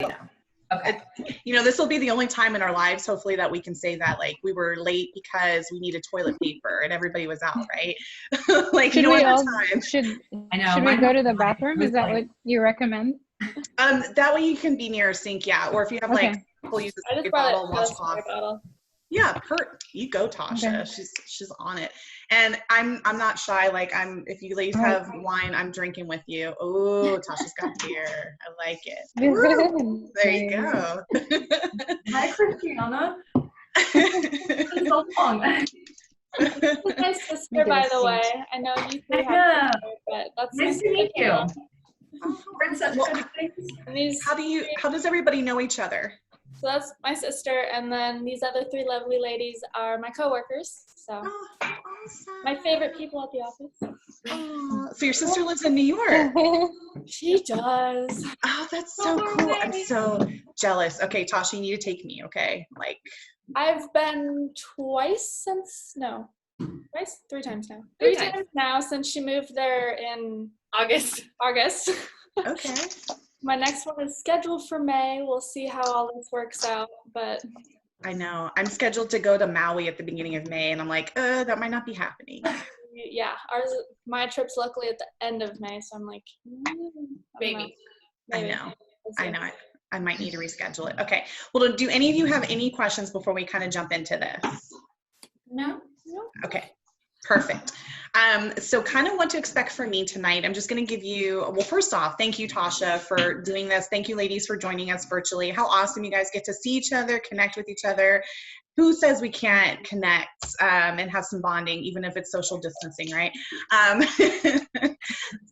know. Okay. This will be the only time in our lives, hopefully, that we can say that, like, we were late because we needed toilet paper and everybody was out, right? Like, should no we other all, time. should I know. we go to the bathroom? Is that what you recommend? That way you can be near a sink, yeah. Or if you have like, people use I just a brought bottle, a washcloth. bottle. Yeah, you go, Tasha. Okay. She's on it. And I'm not shy. Like, if you ladies have wine, I'm drinking with you. Oh, Tasha's got beer. I like it. Woo! There you go. Hi, Christiana. It's been so long. This is my sister, by the way. I know you three have sister, but that's nice to meet you. We're in such Well, good place. how does everybody know each other? So that's my sister, and then these other three lovely ladies are my coworkers. So Awesome. my favorite people at the office. Oh, so your sister lives in New York. She does. Oh, that's so cool. I'm so jealous. Okay, Tasha, you need to take me, okay? Like, I've been three times now. Three times now since she moved there in August. okay. My next one is scheduled for May. We'll see how all this works out, but I know. I'm scheduled to go to Maui at the beginning of May, and I'm like, that might not be happening. Yeah, my trip's luckily at the end of May, so I'm like, maybe. I know. I might need to reschedule it. Okay. Well, do any of you have any questions before we kind of jump into this? No. Okay. Perfect. So kind of what to expect from me tonight. I'm just going to give you, well, first off, thank you, Tasha, for doing this. Thank you, ladies, for joining us virtually. How awesome you guys get to see each other, connect with each other. Who says we can't connect and have some bonding, even if it's social distancing, right?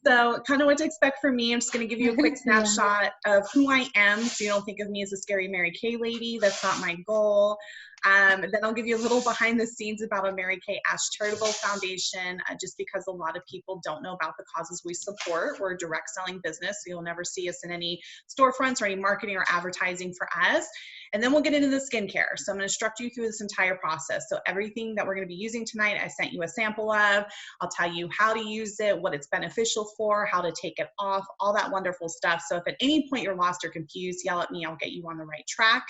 So kind of what to expect from me. I'm just going to give you a quick snapshot of who I am, so you don't think of me as a scary Mary Kay lady. That's not my goal. Then I'll give you a little behind the scenes about a Mary Kay Ash Charitable Foundation, just because a lot of people don't know about the causes we support. We're a direct selling business, so you'll never see us in any storefronts or any marketing or advertising for us. And then we'll get into the skincare. So I'm going to instruct you through this entire process. So everything that we're going to be using tonight, I sent you a sample of. I'll tell you how to use it, what it's beneficial for, how to take it off, all that wonderful stuff. So if at any point you're lost or confused, yell at me. I'll get you on the right track.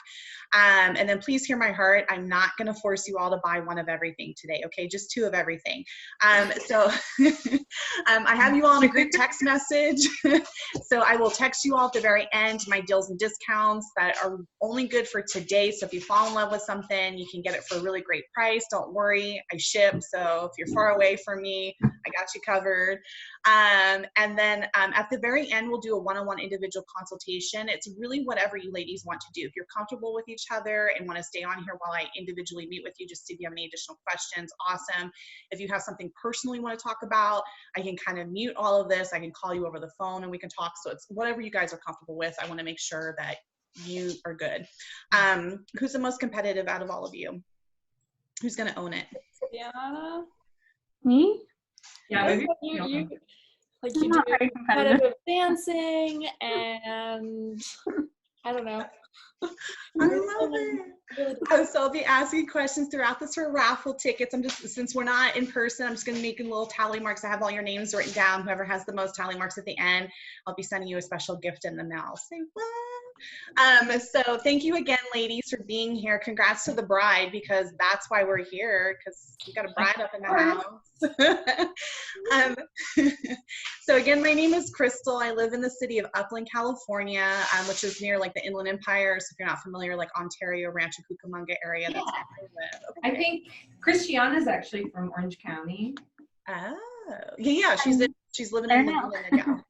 And then please hear my heart. I'm not going to force you all to buy one of everything today, okay? Just two of everything. So I have you all in a group text message. So I will text you all at the very end my deals and discounts that are only good for today. So if you fall in love with something, you can get it for a really great price. Don't worry, I ship. So if you're far away from me, I got you covered. And then at the very end, we'll do a one-on-one individual consultation. It's really whatever you ladies want to do. If you're comfortable with each other and want to stay on here while I individually meet with you, just if you have any additional questions, awesome. If you have something personal you want to talk about, I can kind of mute all of this. I can call you over the phone and we can talk. So it's whatever you guys are comfortable with. I want to make sure that you are good. Who's the most competitive out of all of you? Who's going to own it? Yeah. Me? Yeah, maybe. You do competitive dancing and I don't know. I love it. So I'll be asking questions throughout this for raffle tickets. Since we're not in person, I'm just going to make little tally marks. I have all your names written down. Whoever has the most tally marks at the end, I'll be sending you a special gift in the mail. Say what? So thank you again, ladies, for being here. Congrats to the bride, because that's why we're here, because we got a bride up in the house. So again, my name is Crystal. I live in the city of Upland, California, which is near like the Inland Empire. So if you're not familiar, like Ontario, Rancho Cucamonga area, that's where I live. Okay. I think Christiana's actually from Orange County. Oh, yeah, she's living in Laguna now.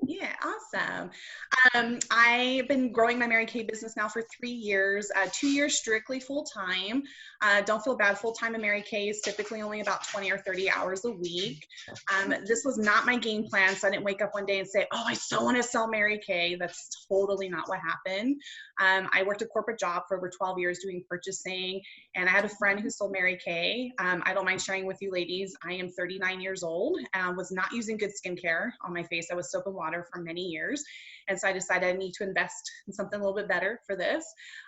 Yeah, awesome. I've been growing my Mary Kay business now for 3 years, 2 years strictly full-time. Don't feel bad, full-time in Mary Kay is typically only about 20 or 30 hours a week. This was not my game plan, so I didn't wake up one day and say, oh, I so want to sell Mary Kay. That's totally not what happened. I worked a corporate job for over 12 years doing purchasing, and I had a friend who sold Mary Kay. I don't mind sharing with you ladies, I am 39 years old, was not using good skincare on my face. I was soap and water for many years. And so I decided I need to invest in something a little bit better for this.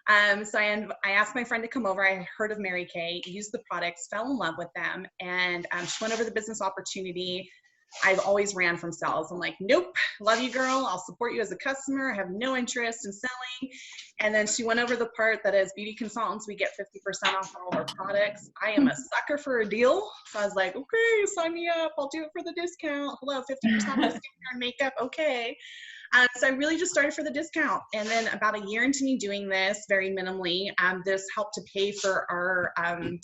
So I asked my friend to come over. I heard of Mary Kay, used the products, fell in love with them. And she went over the business opportunity. I've always ran from sales. I'm like, nope, love you, girl. I'll support you as a customer. I have no interest in selling. And then she went over the part that as beauty consultants, we get 50% off all of our products. I am a sucker for a deal. So I was like, okay, sign me up. I'll do it for the discount. Hello, 50% discount on makeup. Okay. So I really just started for the discount. And then about a year into me doing this very minimally, this helped to pay for our,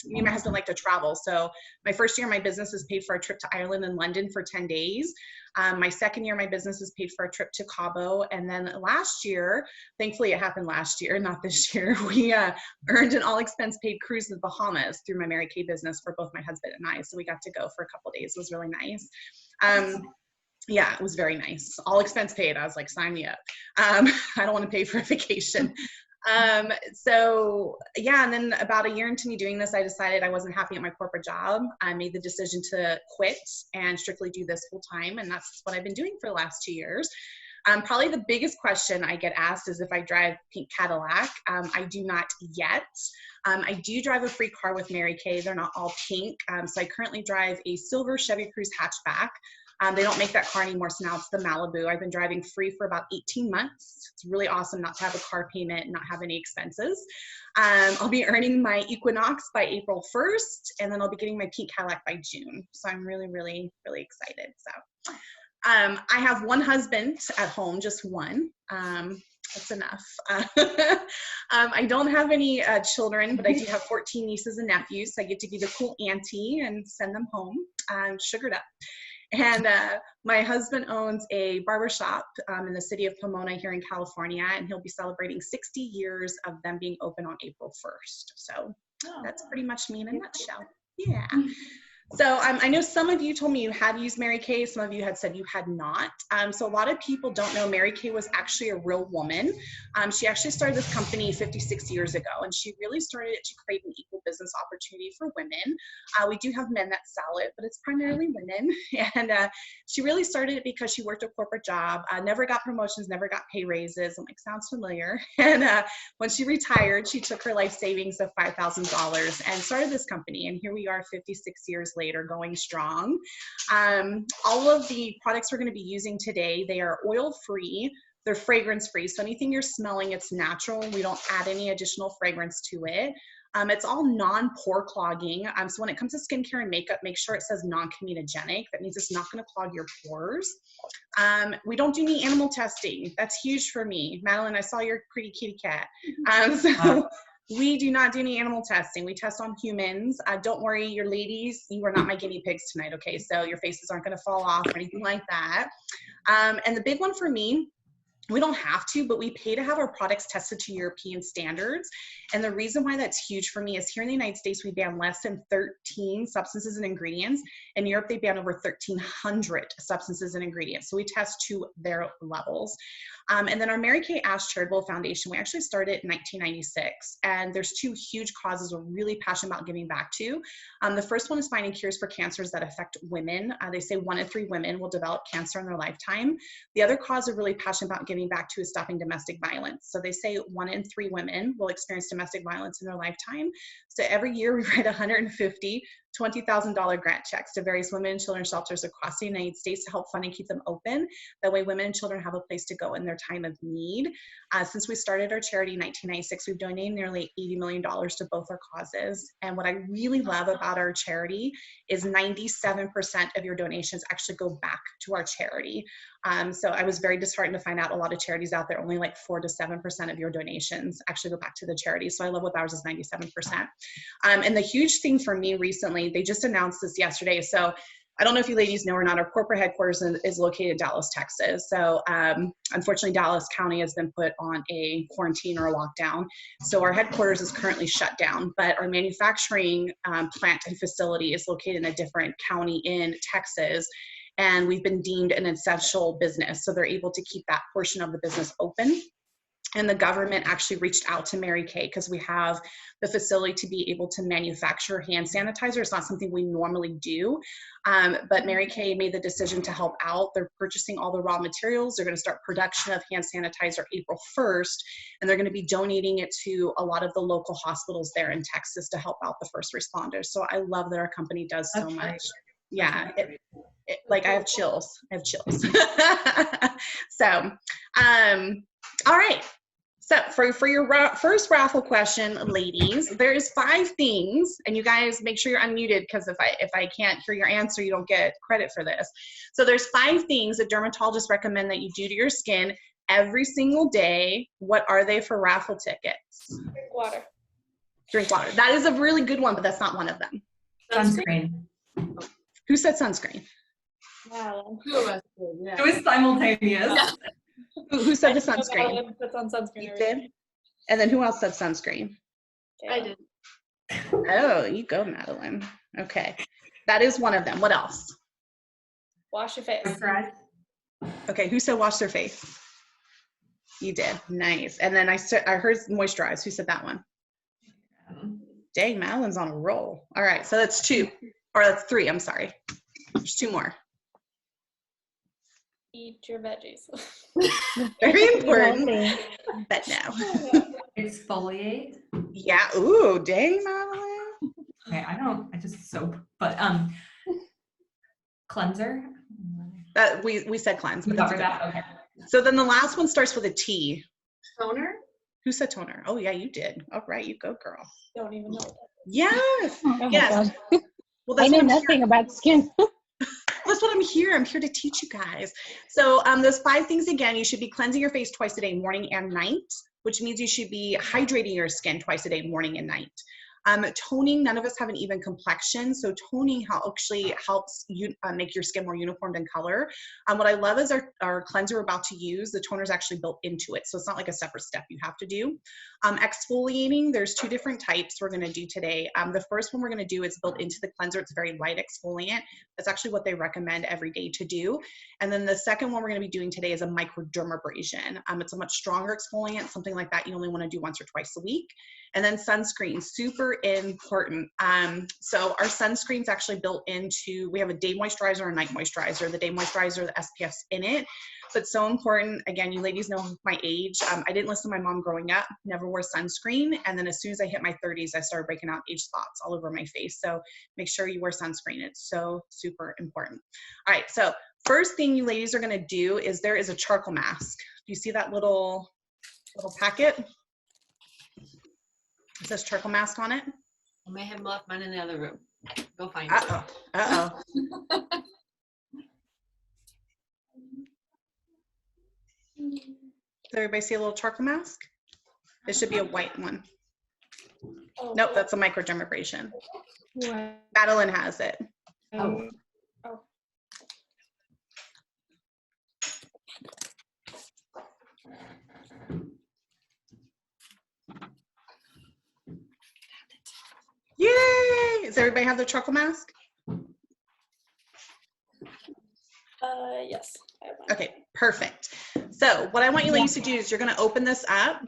me and my husband like to travel. So my first year, my business has paid for our trip to Ireland and London for 10 days. My second year, my business has paid for our trip to Cabo. And then last year, thankfully it happened last year, not this year, we earned an all expense paid cruise to the Bahamas through my Mary Kay business for both my husband and I. So we got to go for a couple of days. It was really nice. Yeah, it was very nice. All expense paid. I was like, sign me up. I don't want to pay for a vacation. So yeah, and then about a year into me doing this, I decided I wasn't happy at my corporate job. I made the decision to quit and strictly do this full time. And that's what I've been doing for the last 2 years. Probably the biggest question I get asked is if I drive pink Cadillac. I do not yet. I do drive a free car with Mary Kay. They're not all pink. So I currently drive a silver Chevy Cruze hatchback. They don't make that car anymore, so now it's the Malibu. I've been driving free for about 18 months. It's really awesome not to have a car payment and not have any expenses. I'll be earning my Equinox by April 1st, and then I'll be getting my pink Cadillac by June. So I'm really, really, really excited. So I have one husband at home, just one. That's enough. I don't have any children, but I do have 14 nieces and nephews. So I get to be the cool auntie and send them home sugared up. And my husband owns a barbershop in the city of Pomona here in California, and he'll be celebrating 60 years of them being open on April 1st. So that's pretty much me in a nutshell. Yeah. So I know some of you told me you had used Mary Kay. Some of you had said you had not. So a lot of people don't know Mary Kay was actually a real woman. She actually started this company 56 years ago, and she really started it to create an equal business opportunity for women. We do have men that sell it, but it's primarily women. And she really started it because she worked a corporate job, never got promotions, never got pay raises. I'm like, sounds familiar. And when she retired, she took her life savings of $5,000 and started this company. And here we are 56 years later, going strong. All of the products we're going to be using today, they are oil free, they're fragrance free. So anything you're smelling, it's natural. We don't add any additional fragrance to it. It's all non-pore clogging. So when it comes to skincare and makeup, make sure it says non-comedogenic. That means it's not going to clog your pores. We don't do any animal testing. That's huge for me. Madeline, I saw your pretty kitty cat. We do not do any animal testing. We test on humans. Don't worry, your ladies, you are not my guinea pigs tonight, okay? So your faces aren't going to fall off or anything like that. And the big one for me, we don't have to, but we pay to have our products tested to European standards. And the reason why that's huge for me is here in the United States, we ban less than 13 substances and ingredients. In Europe, they ban over 1,300 substances and ingredients. So we test to their levels. And then our Mary Kay Ash Charitable Foundation, we actually started in 1996. And there's two huge causes we're really passionate about giving back to. The first one is finding cures for cancers that affect women. They say 1 in 3 women will develop cancer in their lifetime. The other cause we're really passionate about giving back to is stopping domestic violence. So they say 1 in 3 women will experience domestic violence in their lifetime. So every year we write 150 $20,000 grant checks to various women and children shelters across the United States to help fund and keep them open. That way women and children have a place to go in their time of need. Since we started our charity in 1996, we've donated nearly $80 million to both our causes. And what I really love about our charity is 97% of your donations actually go back to our charity. So I was very disheartened to find out a lot of charities out there, only like 4 to 7% of your donations actually go back to the charity. So I love with ours is 97%. And the huge thing for me recently, they just announced this yesterday. So I don't know if you ladies know or not, our corporate headquarters is located in Dallas, Texas. So unfortunately, Dallas County has been put on a quarantine or a lockdown. So our headquarters is currently shut down, but our manufacturing plant and facility is located in a different county in Texas. And we've been deemed an essential business. So they're able to keep that portion of the business open. And the government actually reached out to Mary Kay because we have the facility to be able to manufacture hand sanitizer. It's not something we normally do, but Mary Kay made the decision to help out. They're purchasing all the raw materials. They're going to start production of hand sanitizer April 1st, and they're going to be donating it to a lot of the local hospitals there in Texas to help out the first responders. So I love that our company does so much. Yeah, Like I have chills. So, all right. So for your first raffle question, ladies, there's 5 things, and you guys make sure you're unmuted because if I can't hear your answer, you don't get credit for this. So there's 5 things that dermatologists recommend that you do to your skin every single day. What are they for raffle tickets? Drink water. Drink water. That is a really good one, but that's not one of them. Sunscreen. Who said sunscreen? Wow. Two of us did, yeah. It was simultaneous. Yeah. Who said the sunscreen? Puts on sunscreen You every did? day. And then who else said sunscreen? I did. Oh, you go, Madeline. Okay. That is one of them. What else? Wash your face. Moisturize. Okay, who said wash their face? You did. Nice. And then I heard moisturize. Who said that one? Dang, Madeline's on a roll. All right, so that's 2. Or that's 3, I'm sorry. There's 2 more. Eat your veggies. Very important. But no. Exfoliate. Yeah. Ooh, dang, Madeline. Okay, I just soap, but cleanser. We said cleanse, We but that's a covered good that. one. Okay. So then the last one starts with a T. Toner? Who said toner? Oh yeah, you did. All right, you go, girl. Don't even know what that Yes. Oh my Yes. God. Well, I that's know what I'm here. nothing about skin. That's what I'm here. I'm here to teach you guys. So those 5 things again, you should be cleansing your face twice a day, morning and night, which means you should be hydrating your skin twice a day, morning and night. Toning, none of us have an even complexion, so toning actually helps you make your skin more uniformed in color. What I love is our cleanser we're about to use, the toner is actually built into it, so it's not like a separate step you have to do. Exfoliating, there's 2 different types we're going to do today. The first one we're going to do is built into the cleanser. It's very light exfoliant. That's actually what they recommend every day to do. And then the second one we're going to be doing today is a microdermabrasion. It's a much stronger exfoliant, something like that you only want to do once or twice a week. And then sunscreen, super important. So our sunscreen's actually built into, we have a day moisturizer and a night moisturizer. The day moisturizer, the SPF's in it. So it's so important. Again, you ladies know my age. I didn't listen to my mom growing up, never wore sunscreen. And then as soon as I hit my 30s, I started breaking out age spots all over my face. So make sure you wear sunscreen. It's so super important. All right, so first thing you ladies are gonna do is there is a charcoal mask. Do you see that little packet? It says charcoal mask on it. I may have left mine in the other room. Go find it. Uh-oh, uh-oh. Does everybody see a little charcoal mask? It should be a white one. Oh, Nope, that's a microdermabrasion. Wow. Madeline has it. Oh. Yay! Does everybody have their charcoal mask? Yes. I have mine. Okay, perfect. So what I want you ladies to do is you're gonna open this up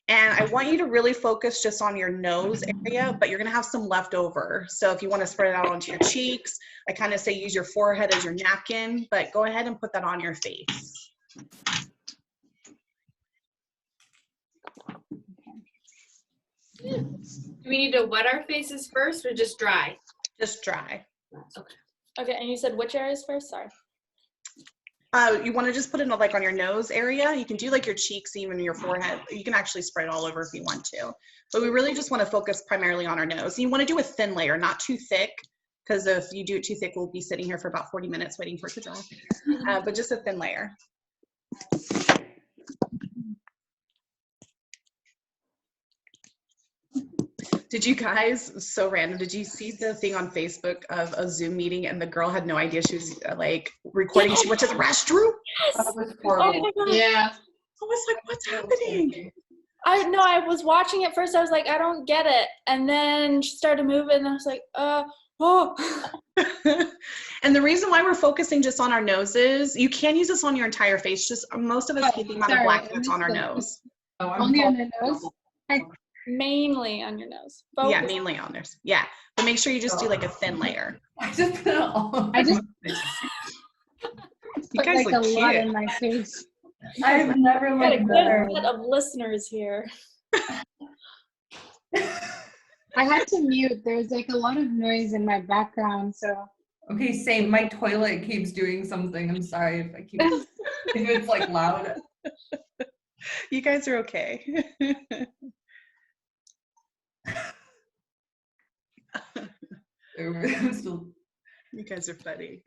and I want you to really focus just on your nose area, but you're gonna have some left over. So if you wanna spread it out onto your cheeks, I kind of say use your forehead as your napkin, but go ahead and put that on your face. Do we need to wet our faces first or just dry? Just dry. Okay. Okay, and you said which areas first? Sorry. You want to just put it like on your nose area. You can do like your cheeks, even your forehead. You can actually spread it all over if you want to. But we really just want to focus primarily on our nose. You want to do a thin layer, not too thick, because if you do it too thick, we'll be sitting here for about 40 minutes waiting for it to dry. But just a thin layer. Did you guys, so random, did you see the thing on Facebook of a Zoom meeting and the girl had no idea she was like recording? She went to the restroom. That was Oh horrible. my God. Yeah. I was like, what's happening? I know. I was watching it first. I was like, I don't get it. And then she started moving, and I was like, oh. And the reason why we're focusing just on our noses, you can use this on your entire face. Just most of us get the amount of sorry, black I that's on our missed it. nose. Oh, I'm Only on the nose? Mainly on your nose. Yeah, Focus. mainly on theirs. Yeah, but make sure you just do like a thin layer. I just put it all. I just You put guys like a look lot cute. in my face. I've never We got a looked good better. set of listeners here. I had to mute. There's like a lot of noise in my background, so Okay, same. My toilet keeps doing something. I'm sorry if I keep if it's like loud. You guys are okay. I'm still You guys are funny.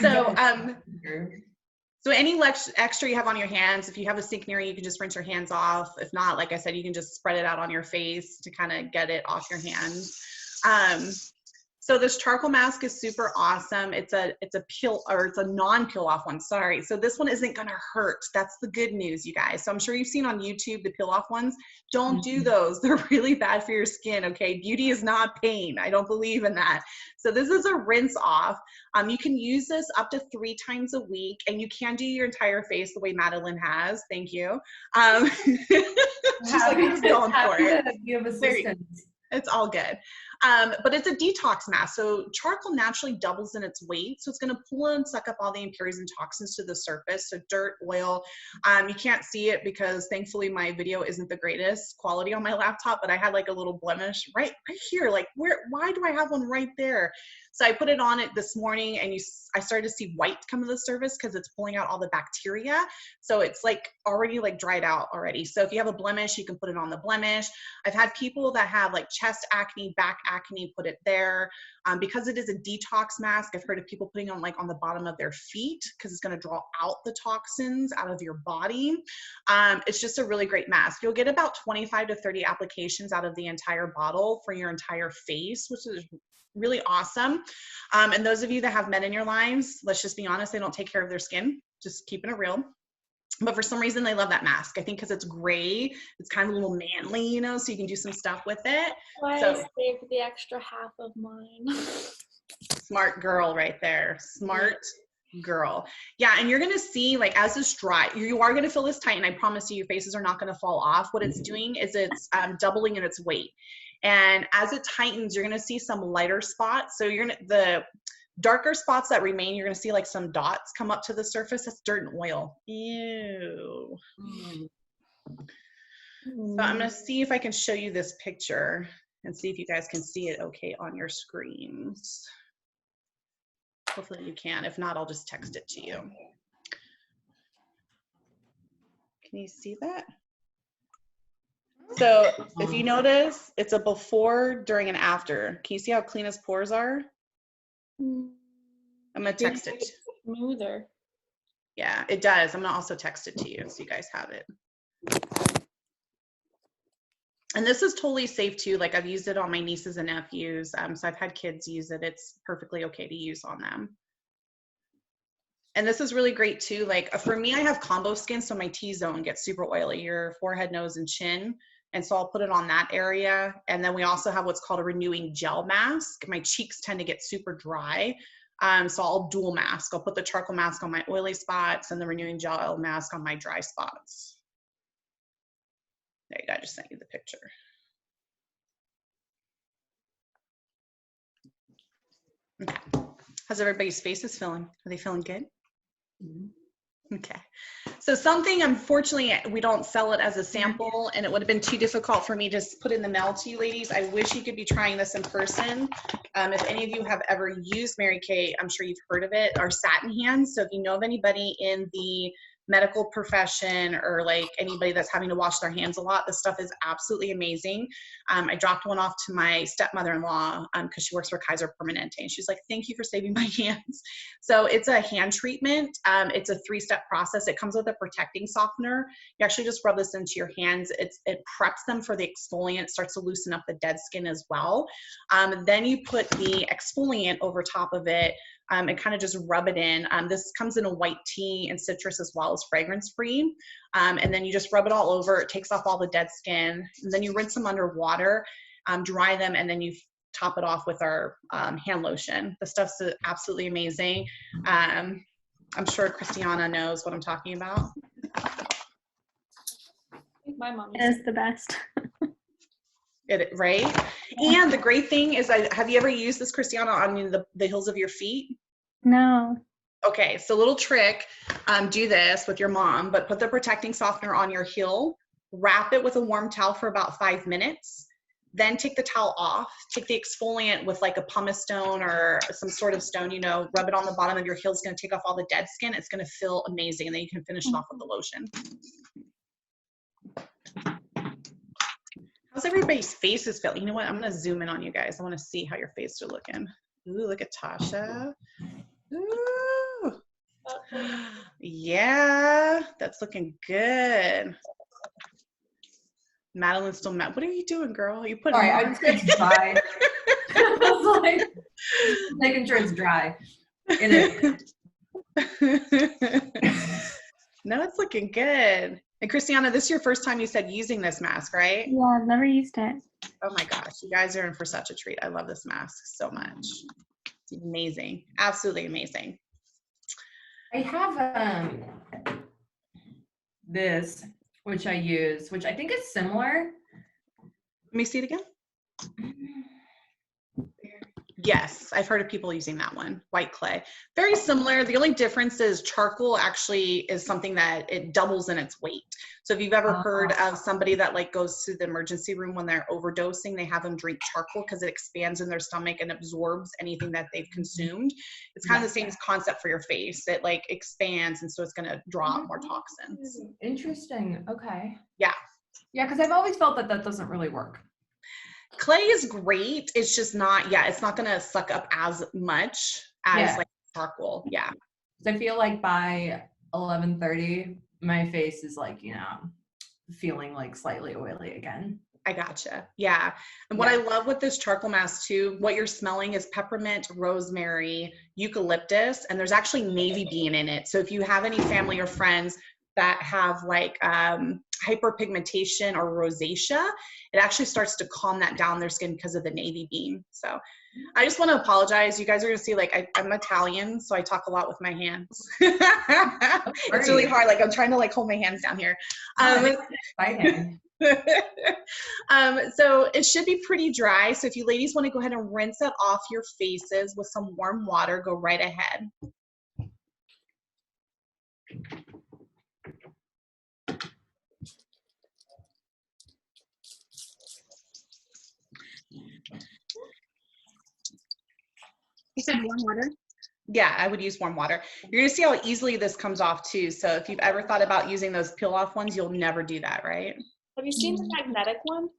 So, here. so any extra you have on your hands, if you have a sink near you, you can just rinse your hands off. If not, like I said, you can just spread it out on your face to kind of get it off your hands. So this charcoal mask is super awesome. It's a peel, or it's a non-peel off one, sorry. So this one isn't gonna hurt. That's the good news, you guys. So I'm sure you've seen on YouTube the peel off ones. Don't do those. They're really bad for your skin, okay? Beauty is not pain. I don't believe in that. So this is a rinse off. You can use this up to 3 times a week, and you can do your entire face the way Madeline has. Thank you. She's like, I'm just going for it. You have assistance. It's all good. But it's a detox mask. So charcoal naturally doubles in its weight. So it's going to pull and suck up all the impurities and toxins to the surface. So dirt, oil. You can't see it because thankfully my video isn't the greatest quality on my laptop, but I had like a little blemish right here. Like why do I have one right there? So I put it on it this morning, and I started to see white come to the surface because it's pulling out all the bacteria. So it's like already like dried out already. So if you have a blemish, you can put it on the blemish. I've had people that have like chest acne, back acne, put it there. Because it is a detox mask, I've heard of people putting on like on the bottom of their feet because it's going to draw out the toxins out of your body. It's just a really great mask. You'll get about 25 to 30 applications out of the entire bottle for your entire face, which is really awesome. And those of you that have men in your lives, let's just be honest, they don't take care of their skin, just keeping it real. But for some reason, they love that mask. I think because it's gray, it's kind of a little manly, you know, so you can do some stuff with it. Why So, I saved the extra half of mine. smart girl right there. Smart girl. Yeah, and you're going to see, like, as this dry, you are going to feel this tight, and I promise you, your faces are not going to fall off. What it's doing is it's doubling in its weight. And as it tightens, you're going to see some lighter spots. So the darker spots that remain, you're going to see like some dots come up to the surface. That's dirt and oil. Ew. So I'm going to see if I can show you this picture and see if you guys can see it okay on your screens. Hopefully you can. If not, I'll just text it to you. Can you see that? So if you notice, it's a before, during, and after. Can you see how clean his pores are? I'm gonna text it. Smoother. Yeah, it does. I'm gonna also text it to you so you guys have it. And this is totally safe too. Like I've used it on my nieces and nephews. So I've had kids use it. It's perfectly okay to use on them. And this is really great too. Like for me, I have combo skin, so my T-zone gets super oily, your forehead, nose, and chin. And so I'll put it on that area. And then we also have what's called a renewing gel mask. My cheeks tend to get super dry. So I'll dual mask. I'll put the charcoal mask on my oily spots and the renewing gel mask on my dry spots. There you go, I just sent you the picture. Okay. How's everybody's faces feeling? Are they feeling good? Okay. So something, unfortunately, we don't sell it as a sample, and it would have been too difficult for me to put in the mail to you ladies. I wish you could be trying this in person. If any of you have ever used Mary Kay, I'm sure you've heard of it, or satin hands. So if you know of anybody in the medical profession or like anybody that's having to wash their hands a lot, this stuff is absolutely amazing. I dropped one off to my stepmother-in-law because she works for Kaiser Permanente, and she's like, thank you for saving my hands. So it's a hand treatment. It's a 3-step process. It comes with a protecting softener. You actually just rub this into your hands. It preps them for the exfoliant, starts to loosen up the dead skin as well. Then you put the exfoliant over top of it and kind of just rub it in. This comes in a white tea and citrus as well as fragrance free. And then you just rub it all over. It takes off all the dead skin. And then you rinse them under water, dry them, and then you top it off with our hand lotion. The stuff's absolutely amazing. I'm sure Christiana knows what I'm talking about. My mom Is the best. Right? And the great thing is, have you ever used this, Christiana, on the heels of your feet? No. Okay, so little trick, do this with your mom, but put the protecting softener on your heel, wrap it with a warm towel for about 5 minutes, Then take the towel off, take the exfoliant with like a pumice stone or some sort of stone, you know, rub it on the bottom of your heel. It's going to take off all the dead skin. It's going to feel amazing. And then you can finish it off with the lotion. How's everybody's faces feel? You know what? I'm going to zoom in on you guys. I want to see how your faces are looking. Ooh, look at Tasha. Ooh. Yeah, that's looking good. Madeline's still mad. What are you doing, girl? You putting Sorry, more I just it's dry. I was like making sure it's dry. It is. No, it's looking good. And Christiana, this is your first time you said using this mask, right? Yeah, I've never used it. Oh my gosh, you guys are in for such a treat. I love this mask so much. It's amazing. Absolutely amazing. I have this, which I use, which I think is similar. Let me see it again. Yes, I've heard of people using that one, white clay. Very similar. The only difference is charcoal actually is something that it doubles in its weight. So if you've ever heard of somebody that like goes to the emergency room when they're overdosing, they have them drink charcoal because it expands in their stomach and absorbs anything that they've consumed. It's kind of the same concept for your face. It like expands, and so it's going to draw out more toxins. Interesting. Okay. Yeah. Yeah, because I've always felt that that doesn't really work. Clay is great. It's just not, it's not going to suck up as much as like charcoal. Yeah. I feel like by 11:30, my face is like, you know, feeling like slightly oily again. I gotcha. Yeah. And what I love with this charcoal mask too, what you're smelling is peppermint, rosemary, eucalyptus, and there's actually navy bean in it. So if you have any family or friends that have like hyperpigmentation or rosacea, it actually starts to calm that down their skin because of the navy bean. So I just want to apologize. You guys are going to see, like, I'm Italian, so I talk a lot with my hands. It's really hard. Like, I'm trying to, like, hold my hands down here. Exciting. So it should be pretty dry. So if you ladies want to go ahead and rinse it off your faces with some warm water, go right ahead. You said warm water? Yeah, I would use warm water. You're gonna see how easily this comes off too. So if you've ever thought about using those peel off ones, you'll never do that, right? Have you seen the magnetic one?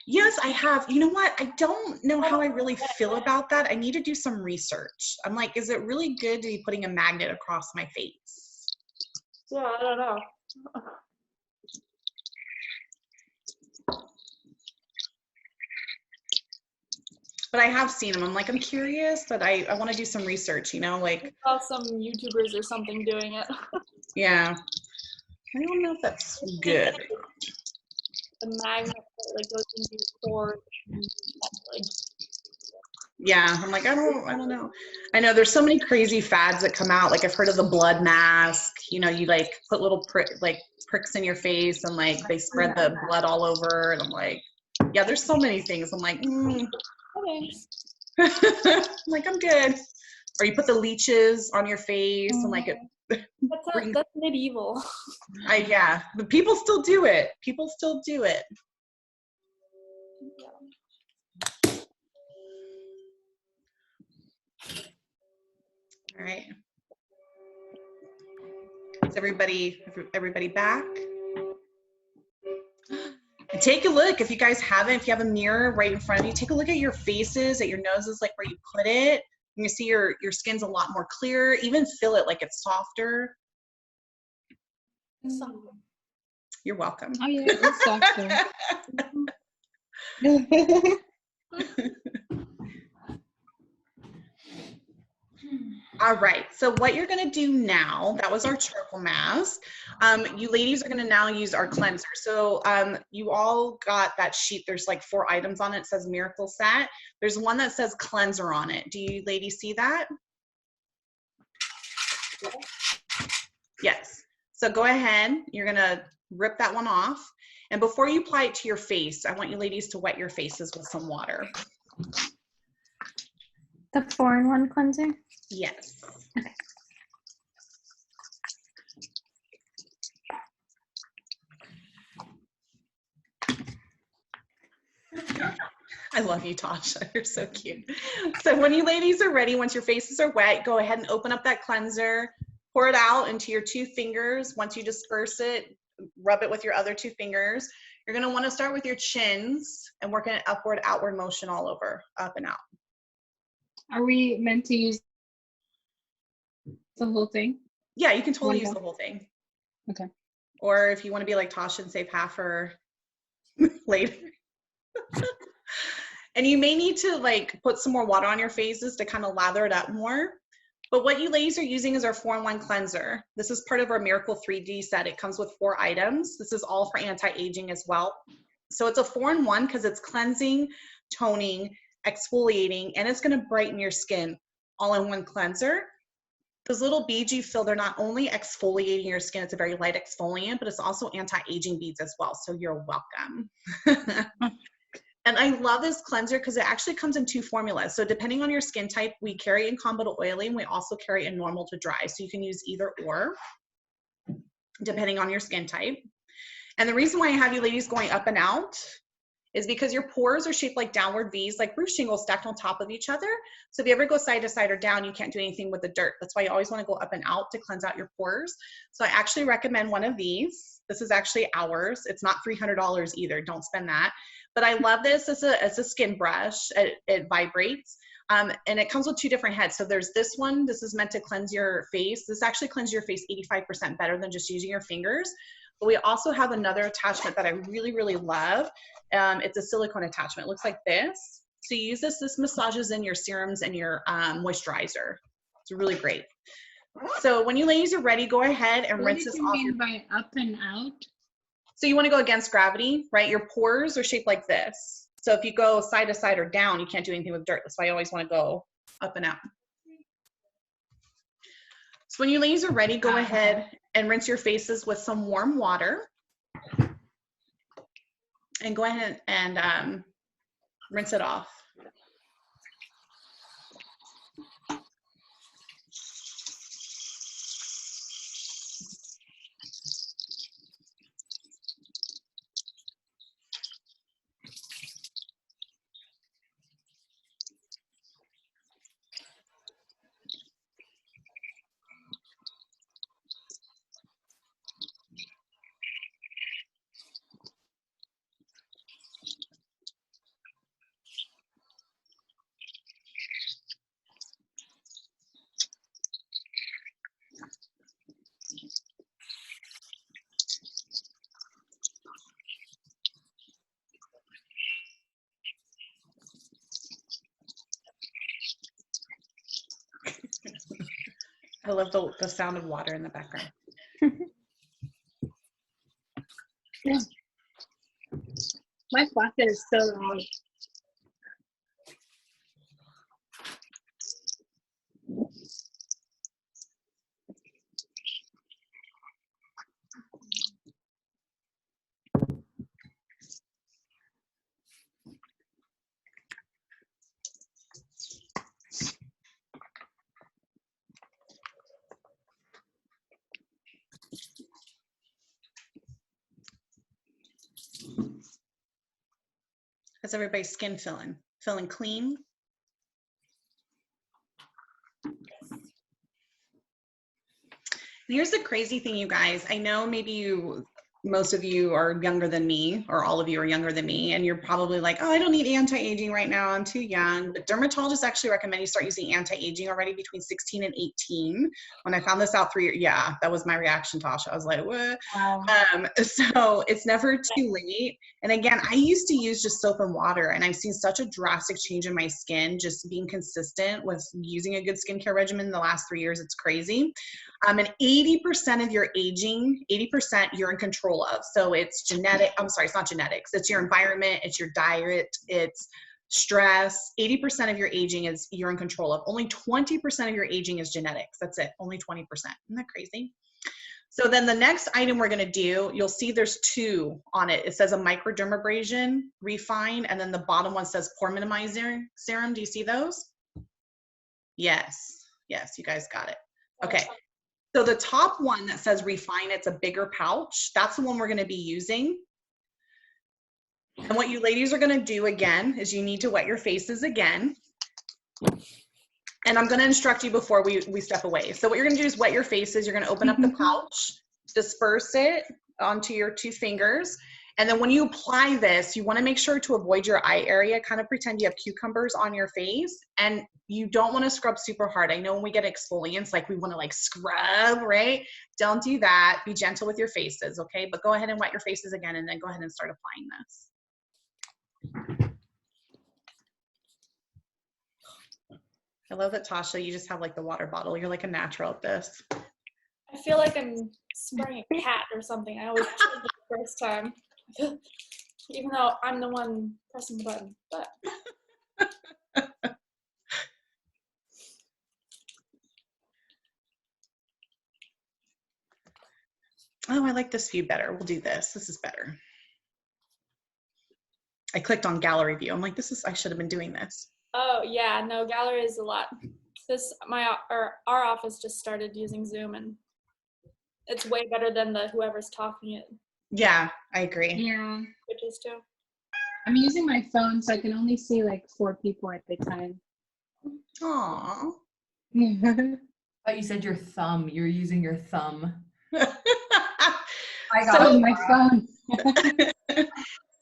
Yes, I have. You know what? I don't know how I really feel about that. I need to do some research. I'm like, is it really good to be putting a magnet across my face? Yeah, I don't know. But I have seen them. I'm like, I'm curious, but I want to do some research, you know, like. I saw some YouTubers or something doing it. Yeah. I don't know if that's good. The magnet that like goes into your pores. Like, Yeah, I'm like, I don't know. I know there's so many crazy fads that come out. Like I've heard of the blood mask. You know, you like put little pricks in your face and like they spread the blood all over. And I'm like, yeah, there's so many things. I'm like, thanks. I'm like, I'm good. Or you put the leeches on your face and like it. That's medieval. Yeah, but people still do it. People still do it. All right. Is everybody back? And take a look. If you guys haven't, if you have a mirror right in front of you, take a look at your faces, at your noses, like where you put it. You can see your skin's a lot more clear. Even feel it like it's softer. You're welcome. Oh yeah, it's softer. All right, so what you're gonna do now, that was our charcoal mask. You ladies are gonna now use our cleanser. So you all got that sheet, there's like 4 items on it. It says Miracle Set. There's one that says cleanser on it. Do you ladies see that? Yes. So go ahead, you're gonna rip that one off. And before you apply it to your face, I want you ladies to wet your faces with some water. The 4-in-1 cleanser? Yes. I love you, Tasha. You're so cute. So when you ladies are ready, once your faces are wet, go ahead and open up that cleanser. Pour it out into your 2 fingers. Once you disperse it, rub it with your other 2 fingers. You're going to want to start with your chins and work an upward, outward motion all over, up and out. Are we meant to use the whole thing? Yeah, you can totally One use more? the whole thing. Okay. Or if you want to be like Tasha and save half for later. And you may need to like put some more water on your faces to kind of lather it up more. But what you ladies are using is our 4-in-1 cleanser. This is part of our Miracle 3D set. It comes with 4 items. This is all for anti-aging as well. So it's a 4-in-1 because it's cleansing, toning, exfoliating, and it's going to brighten your skin all in one cleanser. Those little beads you feel, they're not only exfoliating your skin, it's a very light exfoliant, but it's also anti-aging beads as well. So you're welcome. And I love this cleanser because it actually comes in 2 formulas. So depending on your skin type, we carry in combo to oily, and we also carry in normal to dry. So you can use either or, depending on your skin type. And the reason why I have you ladies going up and out is because your pores are shaped like downward V's, like roof shingles stacked on top of each other. So if you ever go side to side or down, you can't do anything with the dirt. That's why you always want to go up and out to cleanse out your pores. So I actually recommend one of these. This is actually ours. It's not $300 either. Don't spend that. But I love this as a skin brush. It vibrates. And it comes with 2 different heads. So there's this one. This is meant to cleanse your face. This actually cleanses your face 85% better than just using your fingers. But we also have another attachment that I really, really love. It's a silicone attachment. It looks like this. So you use this. This massages in your serums and your moisturizer. It's really great. So when you ladies are ready, go ahead and rinse this off. What do you mean by up and out? So you want to go against gravity, right? Your pores are shaped like this. So if you go side to side or down, you can't do anything with dirt. That's why I always want to go up and out. So when you ladies are ready, go ahead and rinse your faces with some warm water. And go ahead and rinse it off. I love the sound of water in the background. Yeah. My faucet is so loud. How's everybody's skin feeling? Feeling clean? Here's the crazy thing, you guys. I know maybe most of you are younger than me, or all of you are younger than me, and you're probably like, oh, I don't need anti-aging right now, I'm too young. But dermatologists actually recommend you start using anti-aging already between 16 and 18. When I found this out 3 years, yeah, that was my reaction, Tasha. I was like, what? Wow. So it's never too late. And again, I used to use just soap and water, and I've seen such a drastic change in my skin just being consistent with using a good skincare regimen in the last 3 years. It's crazy. And 80% of your aging, 80% you're in control of. So it's genetic, I'm sorry, it's not genetics. It's your environment, it's your diet, it's stress. 80% of your aging is you're in control of. Only 20% of your aging is genetics. That's it, only 20%. Isn't that crazy? So then the next item we're gonna do, you'll see there's 2 on it. It says a microdermabrasion, refine, and then the bottom one says pore minimizer serum. Do you see those? Yes, yes, you guys got it. Okay. So the top one that says refine, it's a bigger pouch. That's the one we're going to be using. And what you ladies are gonna do again is you need to wet your faces again. And I'm gonna instruct you before we step away. So what you're gonna do is wet your faces. You're gonna open up the pouch, disperse it onto your 2 fingers. And then when you apply this, you wanna make sure to avoid your eye area, kind of pretend you have cucumbers on your face. And you don't wanna scrub super hard. I know when we get exfoliants, like we wanna like scrub, right? Don't do that. Be gentle with your faces, okay? But go ahead and wet your faces again and then go ahead and start applying this. I love that, Tasha, you just have like the water bottle. You're like a natural at this. I feel like I'm spraying a cat or something. I always choose it the first time. Even though I'm the one pressing the button. But oh, I like this view better. We'll do this. This is better. I clicked on gallery view. I'm like, I should have been doing this. oh yeah, no, gallery is a lot. Our office just started using Zoom, and it's way better than the whoever's talking it Yeah, I agree. Yeah. switches to. I'm using my phone, so I can only see like 4 people at the time. Aww. Oh, you said your thumb. You're using your thumb. I Oh, got my phone.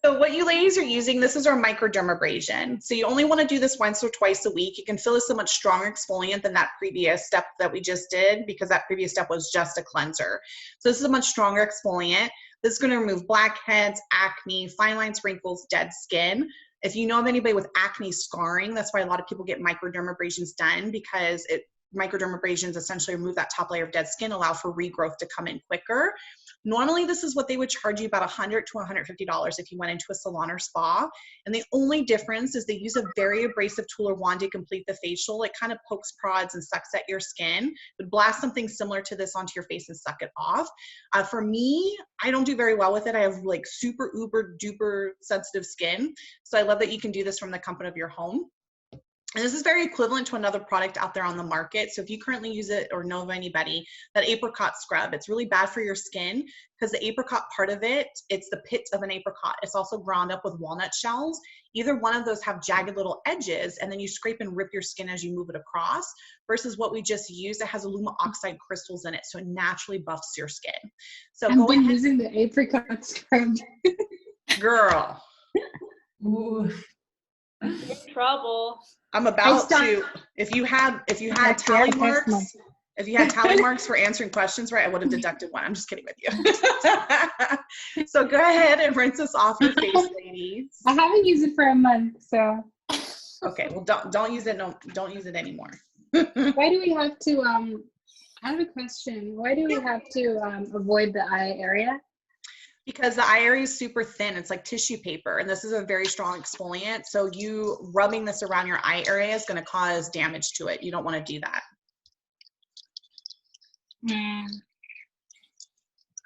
So what you ladies are using, this is our microdermabrasion. So you only want to do this once or twice a week. You can feel this a much stronger exfoliant than that previous step that we just did, because that previous step was just a cleanser. So this is a much stronger exfoliant. This is going to remove blackheads, acne, fine lines, wrinkles, dead skin. If you know of anybody with acne scarring, that's why a lot of people get microdermabrasions done, because microdermabrasions essentially remove that top layer of dead skin, allow for regrowth to come in quicker. Normally, this is what they would charge you, about $100 to $150 if you went into a salon or spa. And the only difference is they use a very abrasive tool or wand to complete the facial. It kind of pokes, prods, and sucks at your skin. Would blast something similar to this onto your face and suck it off. For me, I don't do very well with it. I have like super uber duper sensitive skin. So I love that you can do this from the comfort of your home. And this is very equivalent to another product out there on the market. So if you currently use it or know of anybody, that apricot scrub, it's really bad for your skin because the apricot part of it, it's the pit of an apricot. It's also ground up with walnut shells. Either one of those have jagged little edges, and then you scrape and rip your skin as you move it across, versus what we just used. It has aluminum oxide crystals in it, so it naturally buffs your skin. So I've been using the apricot scrub. Girl. Ooh. You're in trouble. I'm about to, if you had tally marks, if you had tally marks for answering questions right, I would have deducted 1. I'm just kidding with you. So go ahead and rinse this off your face, ladies. I haven't used it for a month, so. Okay, well don't use it. No, don't use it anymore. Why do we have to, I have a question. Why do we have to avoid the eye area? Because the eye area is super thin. It's like tissue paper, and this is a very strong exfoliant. So you rubbing this around your eye area is going to cause damage to it. You don't want to do that.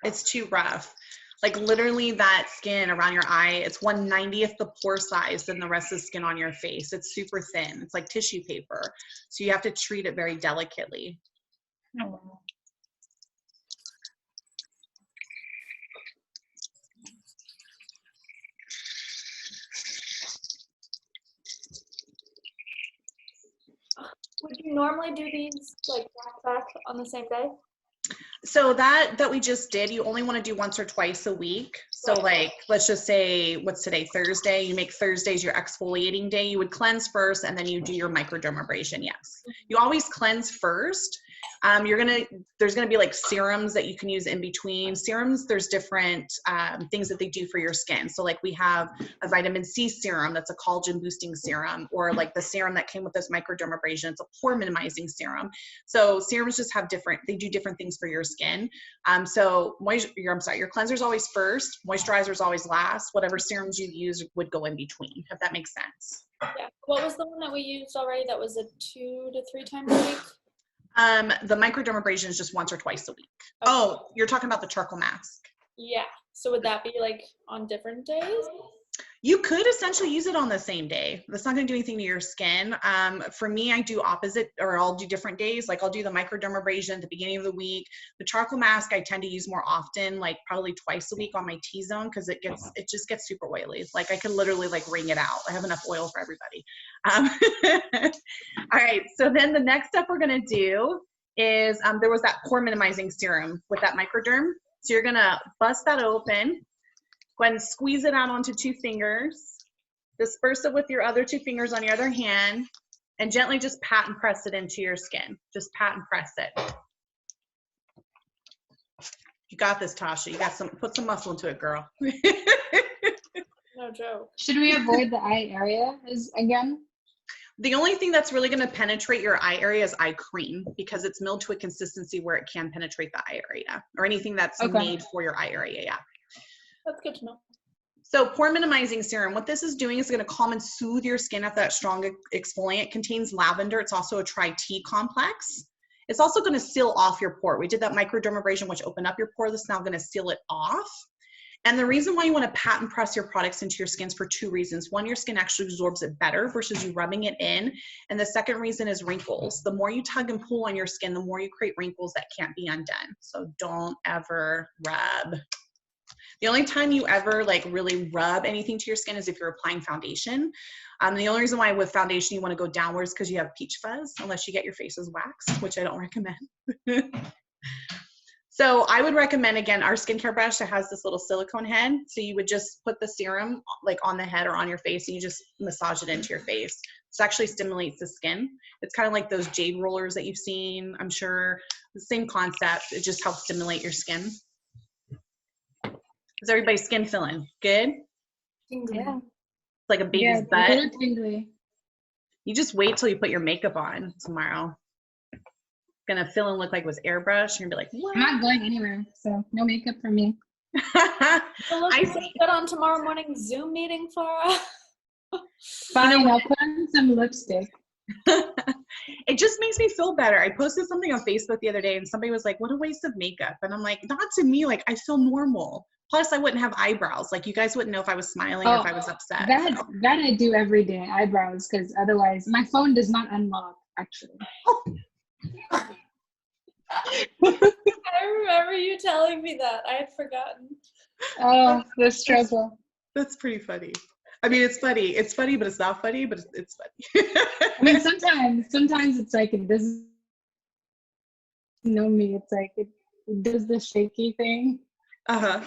It's too rough. Like literally that skin around your eye, it's 1/90th the pore size than the rest of the skin on your face. It's super thin. It's like tissue paper. So you have to treat it very delicately. Oh. Would you normally do these like back on the same day? So that we just did, you only want to do once or twice a week. So like, let's just say, what's today, Thursday? You make Thursdays your exfoliating day. You would cleanse first, and then you do your microdermabrasion, yes. You always cleanse first. There's gonna be like serums that you can use in between. Serums, there's different things that they do for your skin. So like we have a vitamin C serum that's a collagen boosting serum, or like the serum that came with this microdermabrasion, it's a pore minimizing serum. So serums just have they do different things for your skin. Your cleanser's always first, moisturizer's always last. Whatever serums you use would go in between, if that makes sense. Yeah. What was the one that we used already that was a 2 to 3 times a week? The microdermabrasion is just once or twice a week. Okay. Oh, you're talking about the charcoal mask. Yeah. So would that be like on different days? You could essentially use it on the same day. That's not going to do anything to your skin. For me, I do opposite, or I'll do different days. Like I'll do the microdermabrasion at the beginning of the week. The charcoal mask I tend to use more often, like probably twice a week on my T-zone, because it just gets super oily. Like I could literally like wring it out. I have enough oil for everybody. All right, so then the next step we're going to do is there was that pore minimizing serum with that microderm. So you're going to bust that open. Go ahead and squeeze it out onto 2 fingers. Disperse it with your other 2 fingers on your other hand, and gently just pat and press it into your skin. Just pat and press it. You got this, Tasha. You got put some muscle into it, girl. No joke. Should we avoid the eye area again? The only thing that's really going to penetrate your eye area is eye cream, because it's milled to a consistency where it can penetrate the eye area, or anything that's made for your eye area. Yeah. That's good to know. So pore minimizing serum, what this is doing is going to calm and soothe your skin after that strong exfoliant. It contains lavender. It's also a tri-T complex. It's also going to seal off your pore. We did that microdermabrasion, which opened up your pore. This is now going to seal it off. And the reason why you want to pat and press your products into your skin is for 2 reasons. One, your skin actually absorbs it better versus you rubbing it in. And the second reason is wrinkles. The more you tug and pull on your skin, the more you create wrinkles that can't be undone. So don't ever rub. The only time you ever like really rub anything to your skin is if you're applying foundation. The only reason why with foundation you want to go downwards because you have peach fuzz, unless you get your faces waxed, which I don't recommend. So I would recommend, again, our skincare brush that has this little silicone head. So you would just put the serum like on the head or on your face, and you just massage it into your face. This actually stimulates the skin. It's kind of like those jade rollers that you've seen, I'm sure. The same concept. It just helps stimulate your skin. How's everybody's skin feeling? Good? Yeah. It's like a baby's Yeah, butt. a little tingly. You just wait till you put your makeup on tomorrow. Gonna feel and look like it was airbrushed. You're gonna be like, what? I'm not going anywhere, so no makeup for me. So look, I you see. good on tomorrow morning Zoom meeting, Flora. Fine, I'll put on some lipstick. It just makes me feel better. I posted something on Facebook the other day and somebody was like, what a waste of makeup. And I'm like, not to me, like I feel normal. Plus I wouldn't have eyebrows. Like you guys wouldn't know if I was smiling or if I was upset. That I do every day, eyebrows, because otherwise my phone does not unlock, actually. I remember you telling me that. I had forgotten. Oh, the struggle. That's pretty funny. I mean, it's funny. It's funny, but it's not funny, but it's funny. I mean, sometimes it's like it doesn't know me. It's like it does the shaky thing. Uh-huh.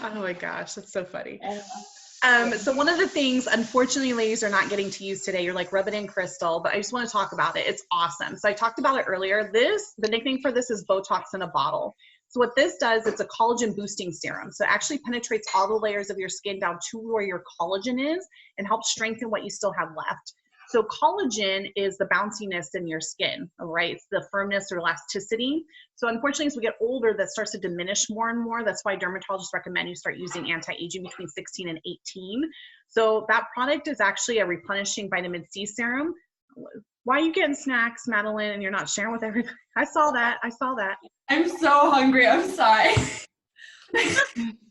Oh my gosh, that's so funny. Yeah. So one of the things, unfortunately, ladies are not getting to use today. You're like, rub it in, Crystal, but I just want to talk about it. It's awesome. So I talked about it earlier. The nickname for this is Botox in a bottle. So what this does, it's a collagen boosting serum. So it actually penetrates all the layers of your skin down to where your collagen is and helps strengthen what you still have left. So collagen is the bounciness in your skin, all right? It's the firmness or elasticity. So unfortunately, as we get older, that starts to diminish more and more. That's why dermatologists recommend you start using anti-aging between 16 and 18. So that product is actually a replenishing vitamin C serum. Why are you getting snacks, Madeline, and you're not sharing with everybody? I saw that. I'm so hungry. I'm sorry. I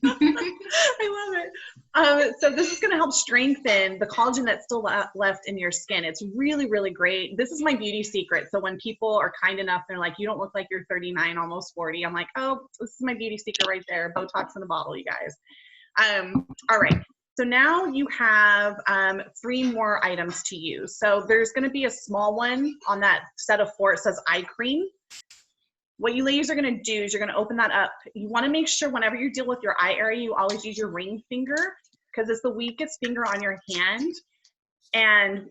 love it. So this is going to help strengthen the collagen that's still left in your skin. It's really, really great. This is my beauty secret. So when people are kind enough, they're like, you don't look like you're 39, almost 40. I'm like, oh, this is my beauty secret right there. Botox in a bottle, you guys. All right. So now you have 3 more items to use. So there's going to be a small one on that set of 4. It says eye cream. What you ladies are going to do is you're going to open that up. You want to make sure whenever you deal with your eye area, you always use your ring finger because it's the weakest finger on your hand. And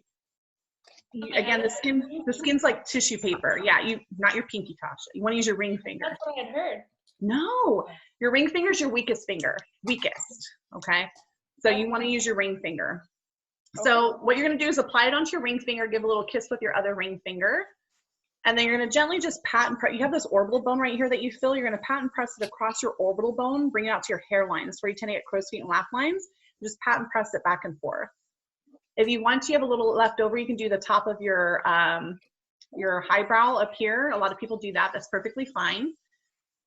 again, the skin's like tissue paper. Yeah, not your pinky, Tasha. You want to use your ring finger. That's what I had heard. No, your ring finger is your weakest finger. Weakest, okay? So you want to use your ring finger. So what you're going to do is apply it onto your ring finger, give a little kiss with your other ring finger. And then you're going to gently just pat and press. You have this orbital bone right here that you feel. You're going to pat and press it across your orbital bone, bring it out to your hairline. That's where you tend to get crow's feet and laugh lines. Just pat and press it back and forth. If you want to, you have a little left over, you can do the top of your eyebrow up here. A lot of people do that. That's perfectly fine.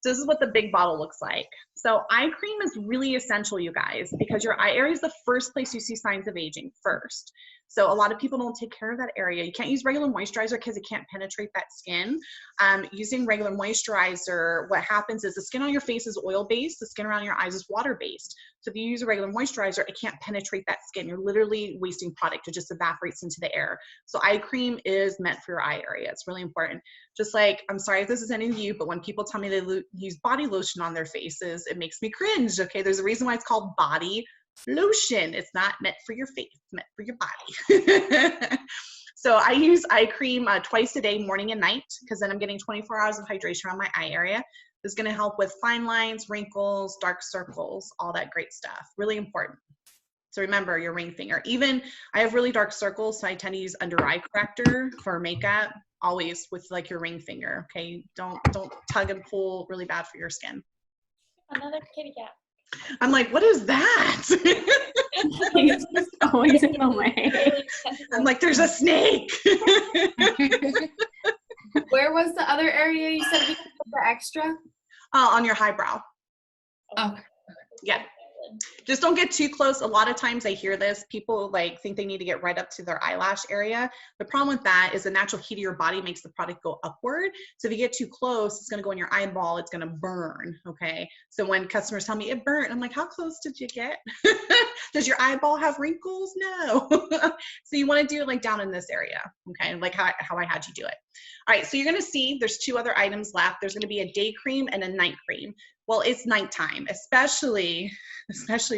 So this is what the big bottle looks like. So eye cream is really essential, you guys, because your eye area is the first place you see signs of aging first. So a lot of people don't take care of that area. You can't use regular moisturizer because it can't penetrate that skin. Using regular moisturizer, what happens is the skin on your face is oil-based, the skin around your eyes is water-based. So if you use a regular moisturizer, it can't penetrate that skin. You're literally wasting product. It just evaporates into the air. So eye cream is meant for your eye area. It's really important. Just like, I'm sorry if this is any of you, but when people tell me they use body lotion on their faces, it makes me cringe, okay? There's a reason why it's called body lotion. It's not meant for your face, it's meant for your body. So I use eye cream twice a day, morning and night, because then I'm getting 24 hours of hydration around my eye area. This is gonna help with fine lines, wrinkles, dark circles, all that great stuff. Really important. So remember your ring finger. Even I have really dark circles, so I tend to use under eye corrector for makeup, always with like your ring finger, okay? Don't tug and pull, really bad for your skin. Another kitty cat. I'm like, what is that? He's just always in the way. I'm like, there's a snake. Where was the other area you said we could put the extra? On your highbrow. Oh. Yeah. Just don't get too close. A lot of times I hear this, people like think they need to get right up to their eyelash area. The problem with that is the natural heat of your body makes the product go upward. So if you get too close, it's going to go in your eyeball. It's going to burn. Okay. So when customers tell me it burnt, I'm like, how close did you get? Does your eyeball have wrinkles? No. So you want to do it like down in this area. Okay. Like how I had you do it. All right. So you're going to see there's two other items left. There's going to be a day cream and a night cream. Well, it's nighttime, especially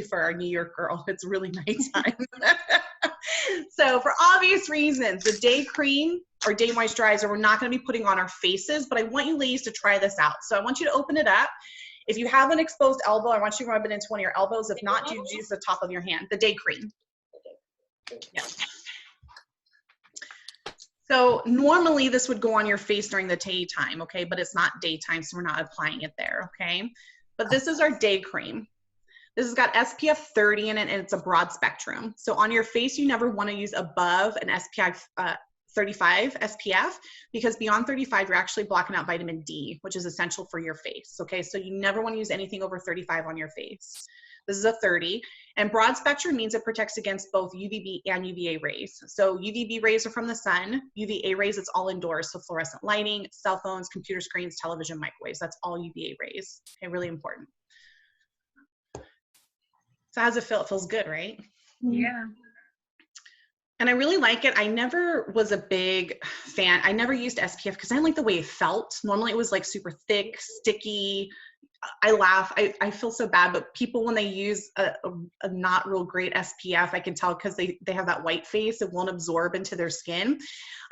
for our New York girl. It's really nighttime. So for obvious reasons, the day cream or day moisturizer, we're not going to be putting on our faces, but I want you ladies to try this out. So I want you to open it up. If you have an exposed elbow, I want you to rub it into one of your elbows. If not, you use the top of your hand, the day cream. Yeah. So normally this would go on your face during the daytime, okay? But it's not daytime, so we're not applying it there, okay? But this is our day cream. This has got SPF 30 in it, and it's a broad spectrum. So on your face, you never want to use above an SPF 35 SPF, because beyond 35, you're actually blocking out vitamin D, which is essential for your face, okay? So you never want to use anything over 35 on your face. This is a 30. And broad spectrum means it protects against both UVB and UVA rays. So UVB rays are from the sun. UVA rays, it's all indoors. So fluorescent lighting, cell phones, computer screens, television, microwaves. That's all UVA rays. Okay, really important. So how does it feel? It feels good, right? Yeah. And I really like it. I never was a big fan. I never used SPF because I didn't like the way it felt. Normally it was like super thick, sticky. I laugh. I feel so bad, but people, when they use a not real great SPF, I can tell because they have that white face. It won't absorb into their skin.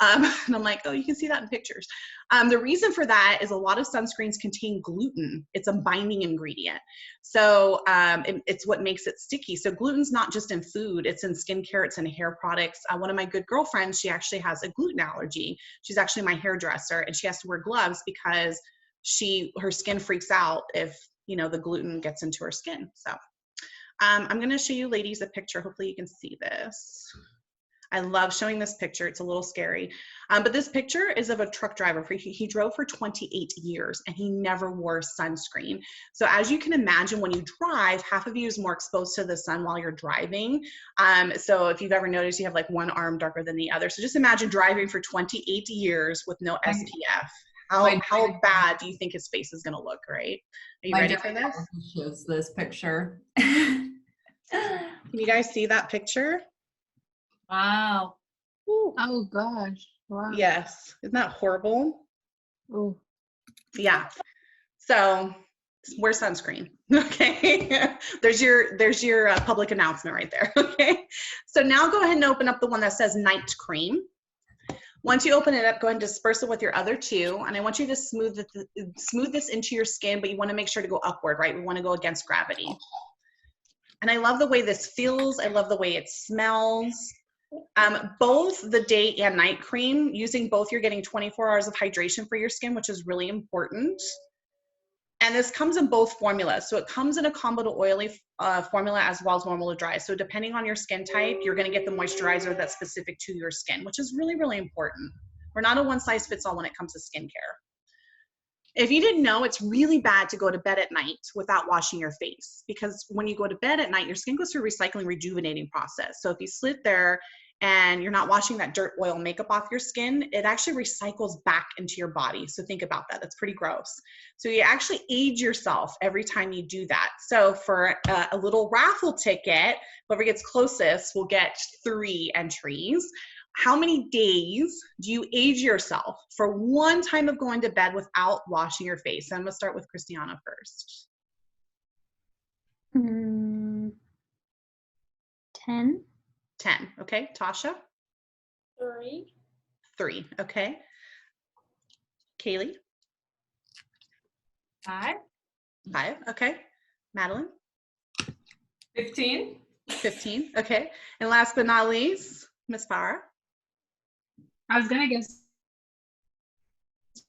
And I'm like, oh, you can see that in pictures. The reason for that is a lot of sunscreens contain gluten. It's a binding ingredient. So it's what makes it sticky. So gluten's not just in food. It's in skincare. It's in hair products. One of my good girlfriends, she actually has a gluten allergy. She's actually my hairdresser, and she has to wear gloves because her skin freaks out if, you know, the gluten gets into her skin. So I'm going to show you ladies a picture. Hopefully you can see this. I love showing this picture. It's a little scary. But this picture is of a truck driver. He drove for 28 years and he never wore sunscreen. So as you can imagine, when you drive, half of you is more exposed to the sun while you're driving. So if you've ever noticed, you have like one arm darker than the other. So just imagine driving for 28 years with no SPF. How bad do you think his face is going to look, right? Are you ready for this? Shows this picture. Can you guys see that picture? Wow. Oh gosh. Wow. Yes. Isn't that horrible? Oh. Yeah. So wear sunscreen. Okay. There's your public announcement right there. Okay. So now go ahead and open up the one that says night cream. Once you open it up, go ahead and disperse it with your other two. And I want you to smooth this into your skin, but you want to make sure to go upward, right? We want to go against gravity. And I love the way this feels. I love the way it smells. Both the day and night cream, using both, you're getting 24 hours of hydration for your skin, which is really important. And this comes in both formulas. So it comes in a combo to oily formula as well as normal to dry. So depending on your skin type, you're going to get the moisturizer that's specific to your skin, which is really, really important. We're not a one size fits all when it comes to skincare. If you didn't know, it's really bad to go to bed at night without washing your face, because when you go to bed at night, your skin goes through a recycling, rejuvenating process. So if you sit there and you're not washing that dirt, oil, makeup off your skin, it actually recycles back into your body. So think about that. That's pretty gross. So you actually age yourself every time you do that. So for a little raffle ticket, whoever gets closest will get 3 entries. How many days do you age yourself for one time of going to bed without washing your face? I'm going to start with Christiana first. 10. 10. Okay. Tasha? 3. 3. Okay. Kaylee? 5. 5. Okay. Madeline? 15. 15. Okay. And last but not least, Miss Farah? I was gonna guess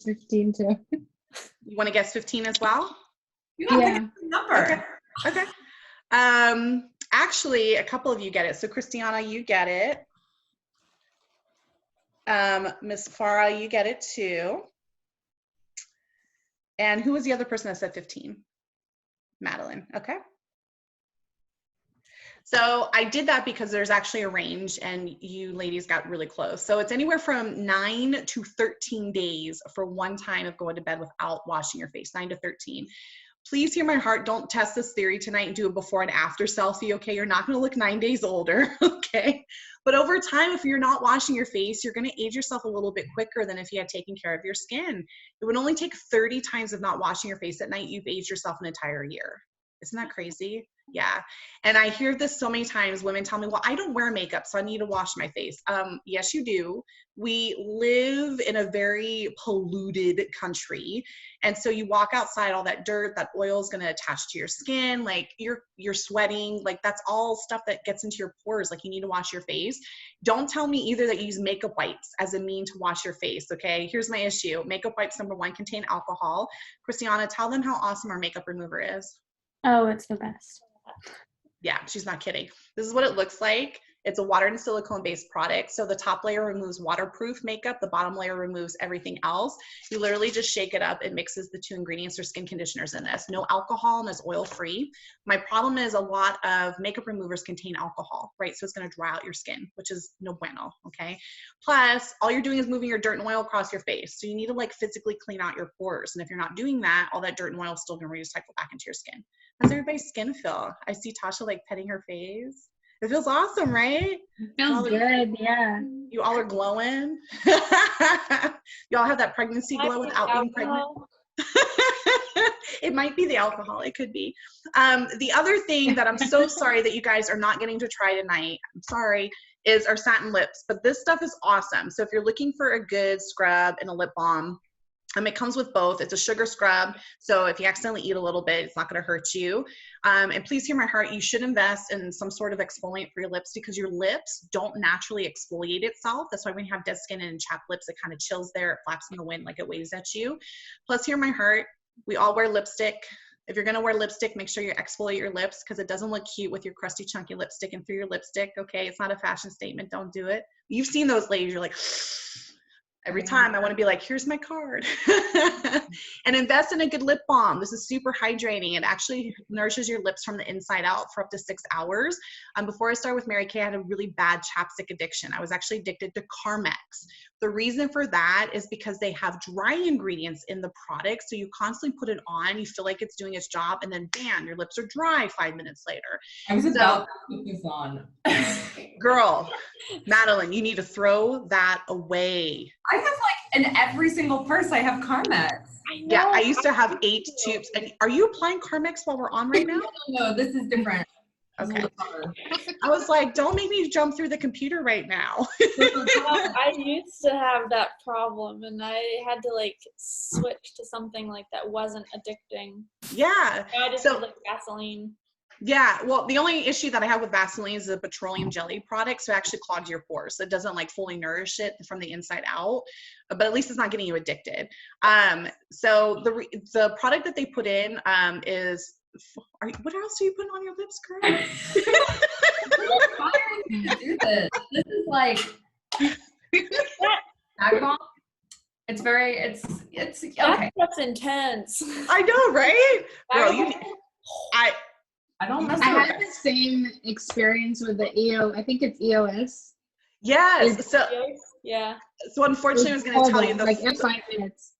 15 too. You want to guess 15 as well? You got to Yeah. pick a number. Okay. Actually, a couple of you get it. So Christiana, you get it. Miss Farah, you get it too. And who was the other person that said 15? Madeline. Okay. So I did that because there's actually a range and you ladies got really close. So it's anywhere from 9 to 13 days for one time of going to bed without washing your face, 9 to 13. Please hear my heart. Don't test this theory tonight and do a before and after selfie, okay? You're not going to look 9 days older, okay? But over time, if you're not washing your face, you're going to age yourself a little bit quicker than if you had taken care of your skin. It would only take 30 times of not washing your face at night. You've aged yourself an entire year. Isn't that crazy? Yeah. And I hear this so many times. Women tell me, well, I don't wear makeup, so I need to wash my face. Yes, you do. We live in a very polluted country. And so you walk outside, all that dirt, that oil is going to attach to your skin. Like you're sweating. Like that's all stuff that gets into your pores. Like you need to wash your face. Don't tell me either that you use makeup wipes as a mean to wash your face. Okay. Here's my issue. Makeup wipes, number 1, contain alcohol. Christiana, tell them how awesome our makeup remover is. Oh, it's the best. Yeah, she's not kidding. This is what it looks like. It's a water and silicone based product. So the top layer removes waterproof makeup. The bottom layer removes everything else. You literally just shake it up. It mixes the 2 ingredients or skin conditioners in this. No alcohol and it's oil free. My problem is a lot of makeup removers contain alcohol, right? So it's going to dry out your skin, which is no bueno, okay? Plus, all you're doing is moving your dirt and oil across your face. So you need to like physically clean out your pores. And if you're not doing that, all that dirt and oil is still going to recycle back into your skin. How's everybody's skin feel? I see Tasha like petting her face. It feels awesome, right? It feels good, yeah. You all are glowing. You all have that pregnancy glow without being pregnant. It might be the alcohol. It could be. The other thing that I'm so sorry that you guys are not getting to try tonight, I'm sorry, is our satin lips. But this stuff is awesome. So if you're looking for a good scrub and a lip balm, it comes with both. It's a sugar scrub. So if you accidentally eat a little bit, it's not going to hurt you. And please hear my heart. You should invest in some sort of exfoliant for your lips because your lips don't naturally exfoliate itself. That's why when you have dead skin and chapped lips, it kind of chills there. It flaps in the wind like it waves at you. Plus hear my heart. We all wear lipstick. If you're going to wear lipstick, make sure you exfoliate your lips because it doesn't look cute with your crusty, chunky lip sticking through your lipstick. Okay. It's not a fashion statement. Don't do it. You've seen those ladies. You're like, every time I want to be like, here's my card. And invest in a good lip balm. This is super hydrating. It actually nourishes your lips from the inside out for up to 6 hours. Before I started with Mary Kay, I had a really bad chapstick addiction. I was actually addicted to Carmex. The reason for that is because they have dry ingredients in the product. So you constantly put it on, you feel like it's doing its job, and then bam, your lips are dry 5 minutes later. I was about to put this on. Girl, Madeline, you need to throw that away. I have like in every single purse I have Carmex. Yeah, I used to have 8 tubes. And are you applying Carmex while we're on right now? No, this is different. Okay. I was like, don't make me jump through the computer right now. I used to have that problem and I had to like switch to something like that wasn't addicting. Yeah. I just did like Vaseline. Yeah, well, the only issue that I have with Vaseline is a petroleum jelly product, so it actually clogs your pores. So it doesn't like fully nourish it from the inside out, but at least it's not getting you addicted. So the product that they put in is, what else are you putting on your lips, girl? Do this. This is like Bag Balm. It's very, it's okay. That's intense. I know, right? Girl, I I don't mess I with had the same experience with the I think it's EOS. yes. So Yeah. unfortunately, I was going to tell you like in 5 minutes.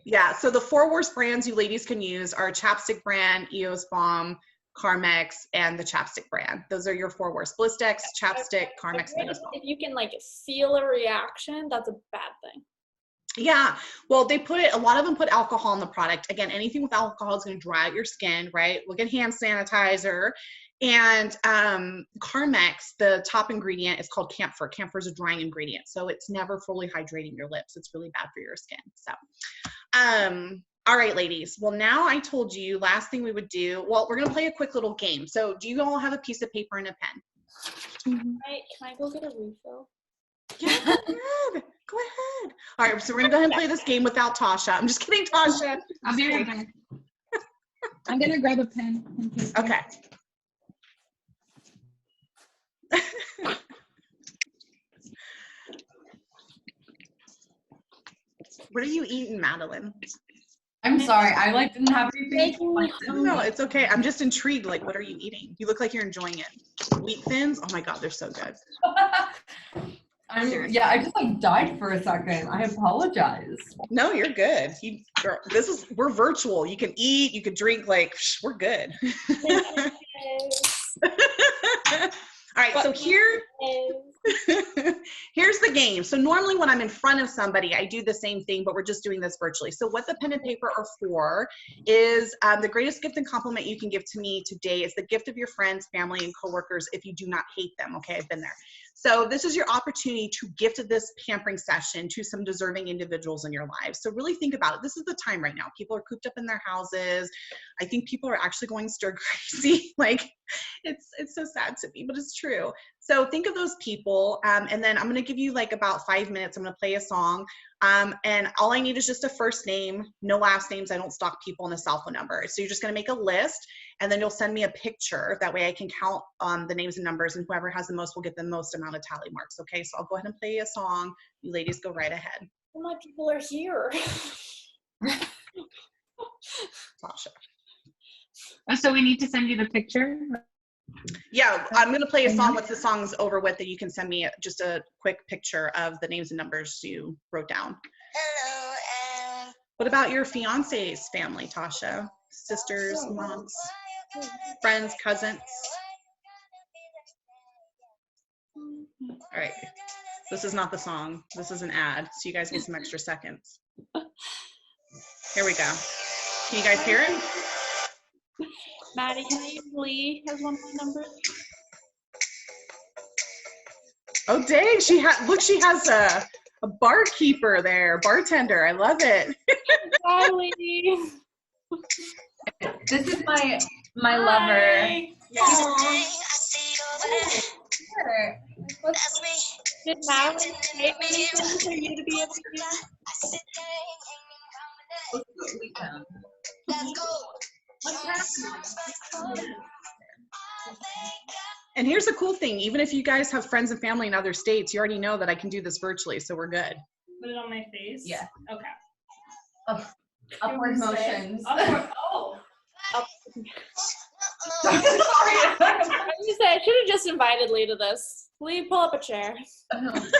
Yeah, so the 4 worst brands you ladies can use are Chapstick brand, EOS Balm, Carmex, and the Chapstick brand. Those are your 4 worst. Blistex, Chapstick, Carmex, and EOS Balm. If you can like feel a reaction, that's a bad thing. Yeah, well, a lot of them put alcohol in the product. Again, anything with alcohol is going to dry out your skin, right? Look at hand sanitizer. And Carmex, the top ingredient is called camphor. Camphor is a drying ingredient, so it's never fully hydrating your lips. It's really bad for your skin. So, all right, ladies. Well, now I told you last thing we would do. Well, we're gonna play a quick little game. So, do you all have a piece of paper and a pen? Can I go get a refill? Yeah, go ahead. Go ahead. All right, so we're gonna go ahead and play this game without Tasha. I'm just kidding, Tasha. I'll be right back. I'm gonna grab a pen. Okay. What are you eating, Madeline? I'm sorry, I like didn't have anything. No, it's okay. I'm just intrigued. Like, what are you eating? You look like you're enjoying it. Wheat thins? Oh my God, they're so good. Yeah, I just like died for a second. I apologize. No, you're good. Girl, we're virtual. You can eat, you can drink. Like, we're good. All right, so here's the game. So normally when I'm in front of somebody, I do the same thing, but we're just doing this virtually. So what the pen and paper are for is the greatest gift and compliment you can give to me today is the gift of your friends, family, and coworkers if you do not hate them. Okay, I've been there. So this is your opportunity to gift this pampering session to some deserving individuals in your lives. So really think about it. This is the time right now. People are cooped up in their houses. I think people are actually going stir crazy. Like, it's so sad to me, but it's true. So think of those people, and then I'm going to give you like about 5 minutes. I'm going to play a song, and all I need is just a first name, no last names. I don't stalk people and a cell phone number. So you're just going to make a list, and then you'll send me a picture. That way I can count the names and numbers, and whoever has the most will get the most amount of tally marks. Okay, so I'll go ahead and play a song. You ladies go right ahead. How many people are here? Tasha. Oh, so we need to send you the picture? Yeah, I'm going to play a song once the song's over with, that you can send me just a quick picture of the names and numbers you wrote down. What about your fiance's family, Tasha? Sisters, moms, friends, cousins? All right. This is not the song. This is an ad, so you guys get some extra seconds. Here we go. Can you guys hear it? Maddie, can I use Lee as one of my numbers? Oh, dang. She has a barkeeper there, bartender. I love it. Hi, Lee. This is my lover. Did Madeline say anything for you to be able to do that? And here's the cool thing. Even if you guys have friends and family in other states, you already know that I can do this virtually, so we're good. Put it on my face? Yeah. Okay. Upward motions. Upward, oh. Sorry. I should have just invited Lee to this. Lee, pull up a chair. I love it.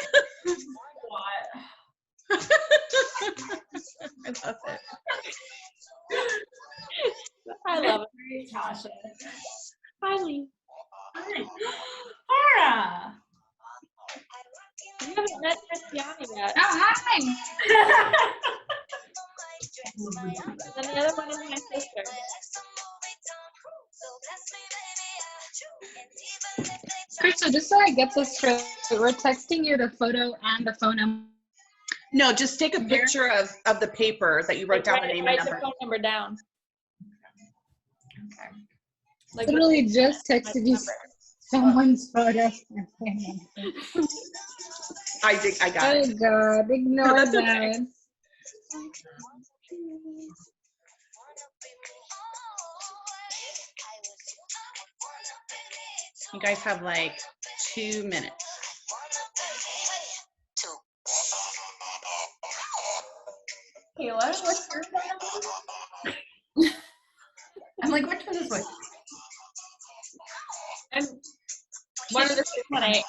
I love it. Tasha. Hi, Lee. Aura. You haven't met Christiana yet. Oh, hi. And the other one is my sister. Crystal, just so I get this straight, we're texting you the photo and the phone number. No, just take a picture of the paper that you wrote down the name and Write the number. phone number down. Okay. Like, Literally just texted you someone's photo. I got it. Oh God, ignore No, that's that. okay. You guys have like 2 minutes. Kayla, what's your phone? I'm like, which one is which? I'm one of the 618.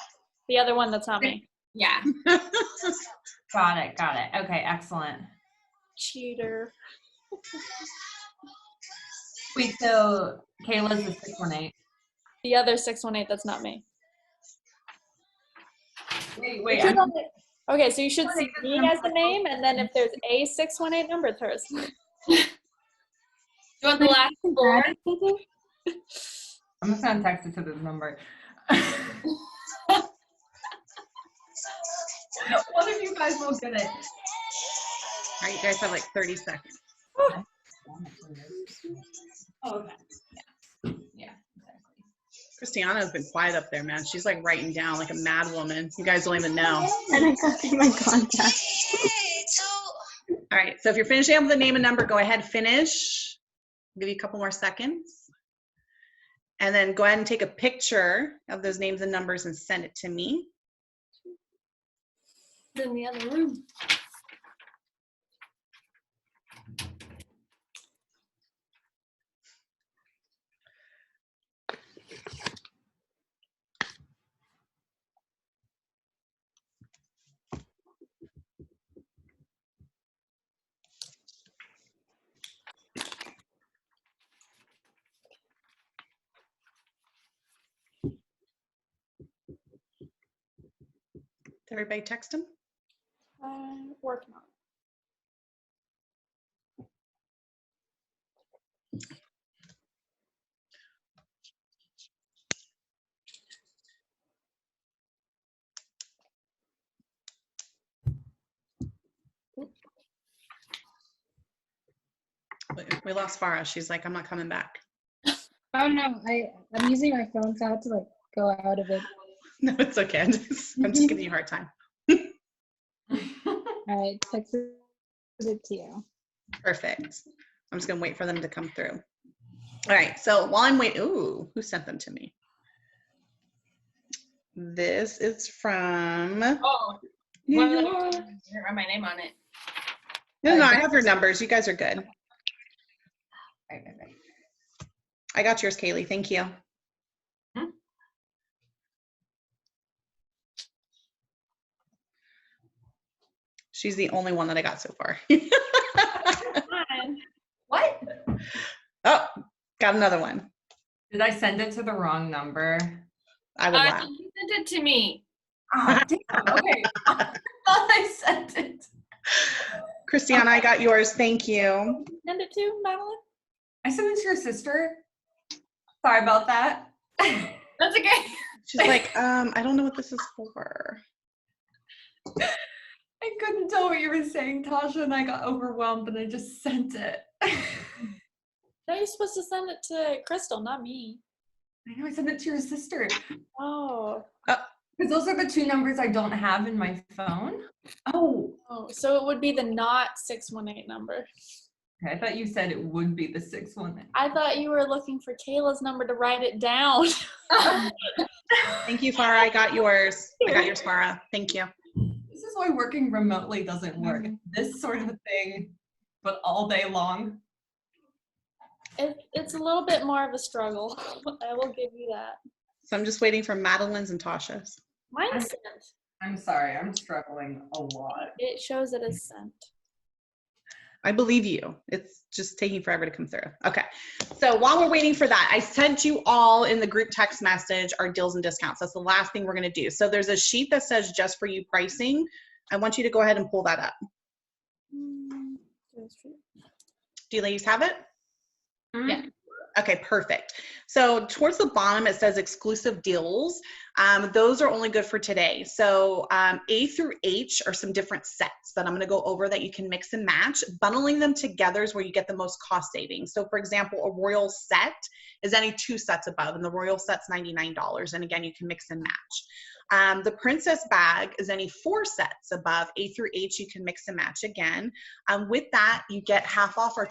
The other one that's not me. Yeah. Got it. Okay, excellent. Cheater. Wait, so Kayla's the 618. The other 618 that's not me. Wait. Okay, so you should see me as the name, and then if there's a 618 number, it's hers. You want the last four? I'm just gonna text it to this number. One of you guys will get it. All right, you guys have like 30 seconds. Oh, okay. Yeah, exactly. Christiana's been quiet up there, man. She's like writing down like a mad woman. You guys don't even know. And I got through my contacts. All right, so if you're finishing up with the name and number, go ahead, finish. I'll give you a couple more seconds. And then go ahead and take a picture of those names and numbers and send it to me. In the other room. Did everybody text him? Working on We lost Farah. She's like, I'm not coming back. Oh no, I'm using my phone so I had to like go out of it. No, it's okay. I'm just giving you a hard time. All right, texted it to you. Perfect. I'm just gonna wait for them to come through. All right, so while I'm waiting, ooh, who sent them to me? This is from Oh, New one of York. them didn't write my name on it. No, I have your numbers. You guys are good. Right. I got yours, Kaylee. Thank you. She's the only one that I got so far. Fine. What? Oh, got another one. Did I send it to the wrong number? I would laugh. You sent it to me. Oh, damn. Okay. I thought I sent it. Christiana, I got yours. Thank you. Send it to Madeline. I sent it to your sister. Sorry about that. That's okay. She's like, I don't know what this is for. I couldn't tell what you were saying, Tasha, and I got overwhelmed and I just sent it. No, you're supposed to send it to Crystal, not me. I know I sent it to your sister. Oh. Because those are the two numbers I don't have in my phone. Oh, So it would be the not 618 number. okay, I thought you said it would be the 618. I thought you were looking for Kayla's number to write it down. Thank you, Farah. I got yours. I got yours, Farah. Thank you. This is why working remotely doesn't work. This sort of thing, but all day long. It's a little bit more of a struggle. I will give you that. So I'm just waiting for Madeline's and Tasha's. Mine's sent. I'm sorry, I'm struggling a lot. It shows it is sent. I believe you. It's just taking forever to come through. Okay. So while we're waiting for that, I sent you all in the group text message our deals and discounts. That's the last thing we're going to do. So there's a sheet that says just for you pricing. I want you to go ahead and pull that up. Do you ladies have it? Yeah. Okay, perfect. So towards the bottom, it says exclusive deals. Those are only good for today. So A through H are some different sets that I'm going to go over that you can mix and match. Bundling them together is where you get the most cost savings. So for example, a royal set is any 2 sets above, and the royal set's $99. And again, you can mix and match. The princess bag is any 4 sets above. A through H, you can mix and match again. With that, you get half off our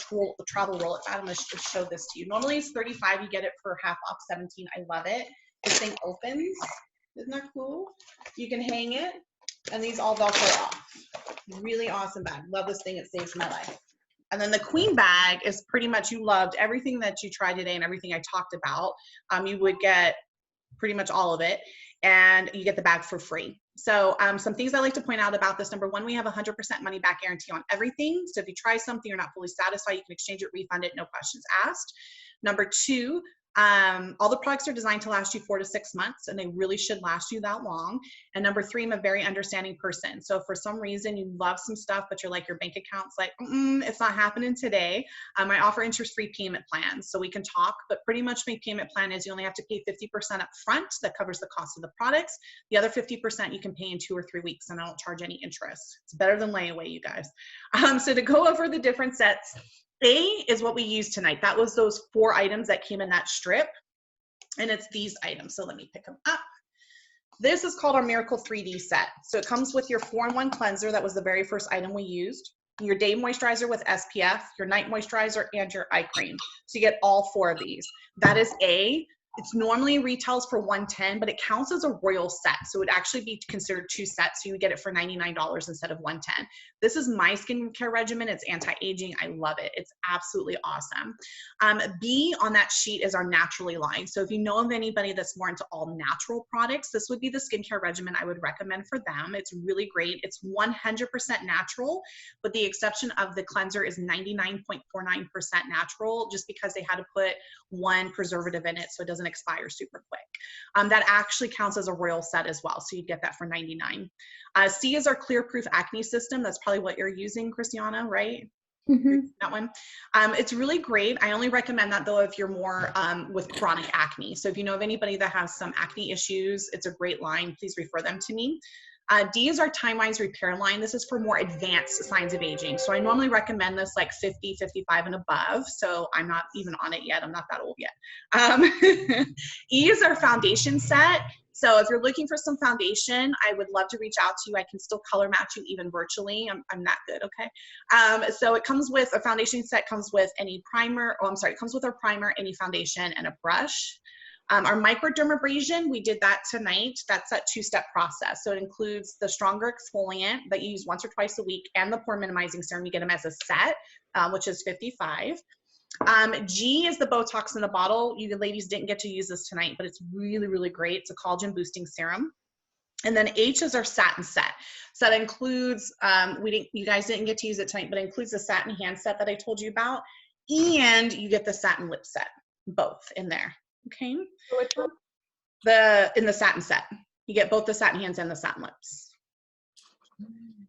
travel roll. I'm going to show this to you. Normally it's $35. You get it for half off $17. I love it. This thing opens. Isn't that cool? You can hang it, and these all Velcro off. Really awesome bag. Love this thing. It saves my life. And then the queen bag is pretty much, you loved everything that you tried today and everything I talked about. You would get pretty much all of it, and you get the bag for free. So some things I like to point out about this. Number one, we have 100% money back guarantee on everything. So if you try something, you're not fully satisfied, you can exchange it, refund it, no questions asked. Number two, all the products are designed to last you 4 to 6 months, and they really should last you that long. And number three, I'm a very understanding person. So if for some reason you love some stuff, but you're like, your bank account's like, it's not happening today, I offer interest-free payment plans. So we can talk, but pretty much my payment plan is you only have to pay 50% up front. That covers the cost of the products. The other 50% you can pay in 2 or 3 weeks, and I don't charge any interest. It's better than layaway, you guys. So to go over the different sets, A is what we used tonight. That was those 4 items that came in that strip, and it's these items. So let me pick them up. This is called our Miracle 3D set. So it comes with your 4-in-1 cleanser. That was the very first item we used. Your day moisturizer with SPF, your night moisturizer, and your eye cream. So you get all 4 of these. That is A. It's normally retails for $110, but it counts as a royal set. So it would actually be considered 2 sets. So you would get it for $99 instead of $110. This is my skincare regimen. It's anti-aging. I love it. It's absolutely awesome. B on that sheet is our naturally line. So if you know of anybody that's more into all natural products, this would be the skincare regimen I would recommend for them. It's really great. It's 100% natural, but the exception of the cleanser is 99.49% natural, just because they had to put 1 preservative in it so it doesn't expire super quick. That actually counts as a royal set as well, so you'd get that for $99. C is our clear proof acne system. That's probably what you're using, Christiana, right? That one. It's really great. I only recommend that though if you're more with chronic acne. So if you know of anybody that has some acne issues, it's a great line. Please refer them to me. D is our Time-Wise Repair line. This is for more advanced signs of aging. So I normally recommend this like 50, 55 and above. So I'm not even on it yet. I'm not that old yet. E is our foundation set. So if you're looking for some foundation, I would love to reach out to you. I can still color match you even virtually. I'm that good, okay? So it comes with a foundation set, comes with any primer, it comes with our primer, any foundation, and a brush. Our microdermabrasion, we did that tonight. That's that 2-step process. So it includes the stronger exfoliant that you use once or twice a week and the pore minimizing serum. You get them as a set, which is $55. G is the Botox in the bottle. You ladies didn't get to use this tonight, but it's really, really great. It's a collagen boosting serum. And then H is our satin set. So that includes, you guys didn't get to use it tonight, but it includes the satin hand set that I told you about. And you get the satin lip set, both in there. Okay. Which one? In the satin set, you get both the satin hands and the satin lips.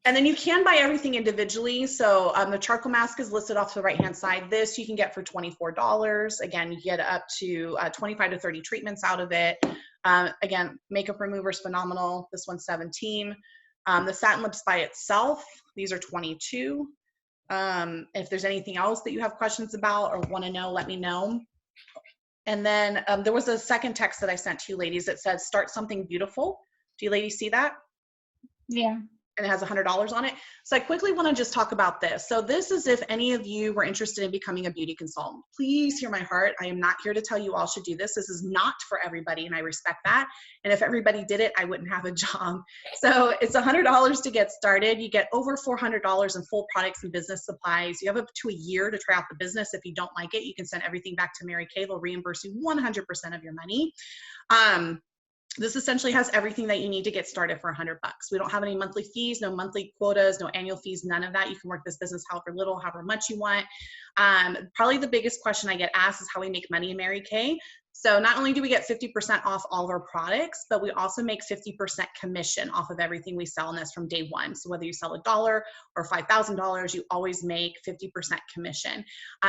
And then you can buy everything individually. So the charcoal mask is listed off to the right-hand side. This you can get for $24. Again, you get up to 25 to 30 treatments out of it. Again, makeup remover is phenomenal. This one's $17. The satin lips by itself, these are $22. If there's anything else that you have questions about or want to know, let me know. And then there was a second text that I sent to you ladies that says, start something beautiful. Do you ladies see that? Yeah. And it has $100 on it. So I quickly want to just talk about this. So this is if any of you were interested in becoming a beauty consultant. Please hear my heart. I am not here to tell you all should do this. This is not for everybody, and I respect that. And if everybody did it, I wouldn't have a job. So it's $100 to get started. You get over $400 in full products and business supplies. You have up to a year to try out the business. If you don't like it, you can send everything back to Mary Kay. They'll reimburse you 100% of your money. This essentially has everything that you need to get started for $100. We don't have any monthly fees, no monthly quotas, no annual fees, none of that. You can work this business however little, however much you want. Probably the biggest question I get asked is how we make money in Mary Kay. So not only do we get 50% off all of our products, but we also make 50% commission off of everything we sell, and that's from day one. So whether you sell $1 or $5,000, you always make 50% commission,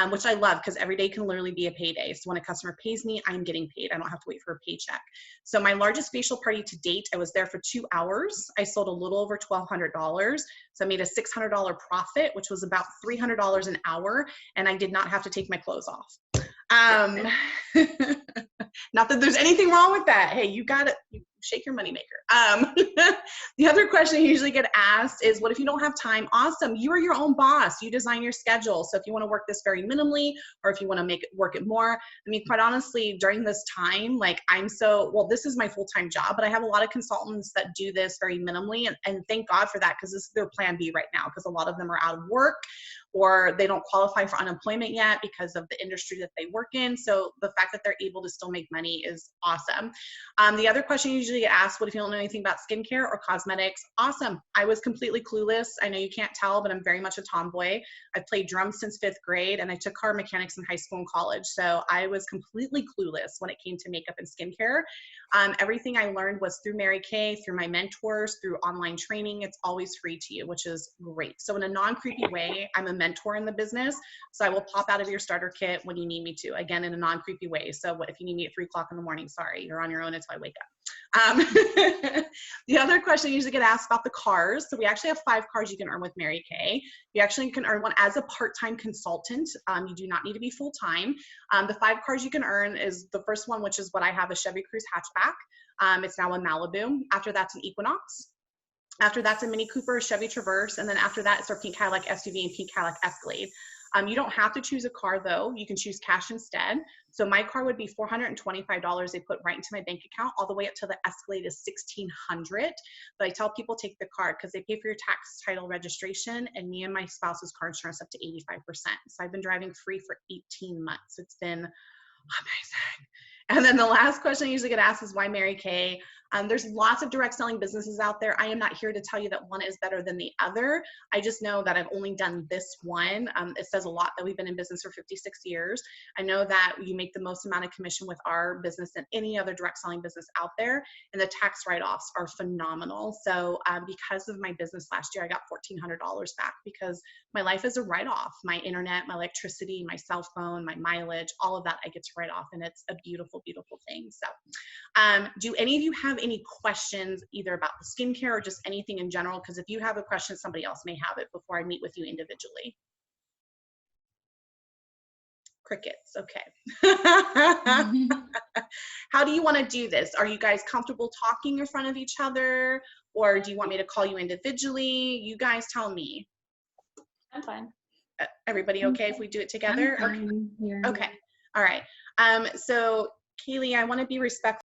which I love because every day can literally be a payday. So when a customer pays me, I'm getting paid. I don't have to wait for a paycheck. So my largest facial party to date, I was there for 2 hours. I sold a little over $1,200. So I made a $600 profit, which was about $300 an hour. And I did not have to take my clothes off. Not that there's anything wrong with that. Hey, you got it. Shake your moneymaker. The other question I usually get asked is, what if you don't have time? Awesome. You are your own boss. You design your schedule. So if you want to work this very minimally, or if you want to work it more, I mean, quite honestly, during this time, like this is my full-time job, but I have a lot of consultants that do this very minimally. And thank God for that, because this is their plan B right now, because a lot of them are out of work, or they don't qualify for unemployment yet because of the industry that they work in. So the fact that they're able to still make money is awesome. The other question you usually get asked, what if you don't know anything about skincare or cosmetics? Awesome. I was completely clueless. I know you can't tell, but I'm very much a tomboy. I've played drums since 5th grade, and I took car mechanics in high school and college. So I was completely clueless when it came to makeup and skincare. Everything I learned was through Mary Kay, through my mentors, through online training. It's always free to you, which is great. So in a non-creepy way, I'm a mentor in the business. So I will pop out of your starter kit when you need me to, again, in a non-creepy way. So if you need me at 3 o'clock in the morning, sorry, you're on your own until I wake up. The other question I usually get asked about the cars. So we actually have 5 cars you can earn with Mary Kay. You actually can earn one as a part-time consultant. You do not need to be full-time. The 5 cars you can earn is the first one, which is what I have, a Chevy Cruze hatchback. It's now a Malibu. After that's an Equinox. After that's a Mini Cooper, Chevy Traverse. And then after that, it's our pink Cadillac SUV and pink Cadillac Escalade. You don't have to choose a car though. You can choose cash instead. So my car would be $425 they put right into my bank account, all the way up to the Escalade is $1,600. But I tell people take the card because they pay for your tax, title, registration, and me and my spouse's car insurance up to 85%. So I've been driving free for 18 months. It's been amazing. And then the last question I usually get asked is, why Mary Kay? There's lots of direct selling businesses out there. I am not here to tell you that one is better than the other. I just know that I've only done this one. It says a lot that we've been in business for 56 years. I know that you make the most amount of commission with our business than any other direct selling business out there. And the tax write-offs are phenomenal. So because of my business last year, I got $1,400 back because my life is a write-off. My internet, my electricity, my cell phone, my mileage, all of that I get to write off. And it's a beautiful, beautiful thing. So do any of you have any questions either about the skincare or just anything in general? Because if you have a question, somebody else may have it before I meet with you individually. Crickets. Okay. How do you want to do this? Are you guys comfortable talking in front of each other, or do you want me to call you individually? You guys tell me. I'm fine. Everybody okay if we do it together? Okay. Okay. All right. So Kaylee, I want to be respectful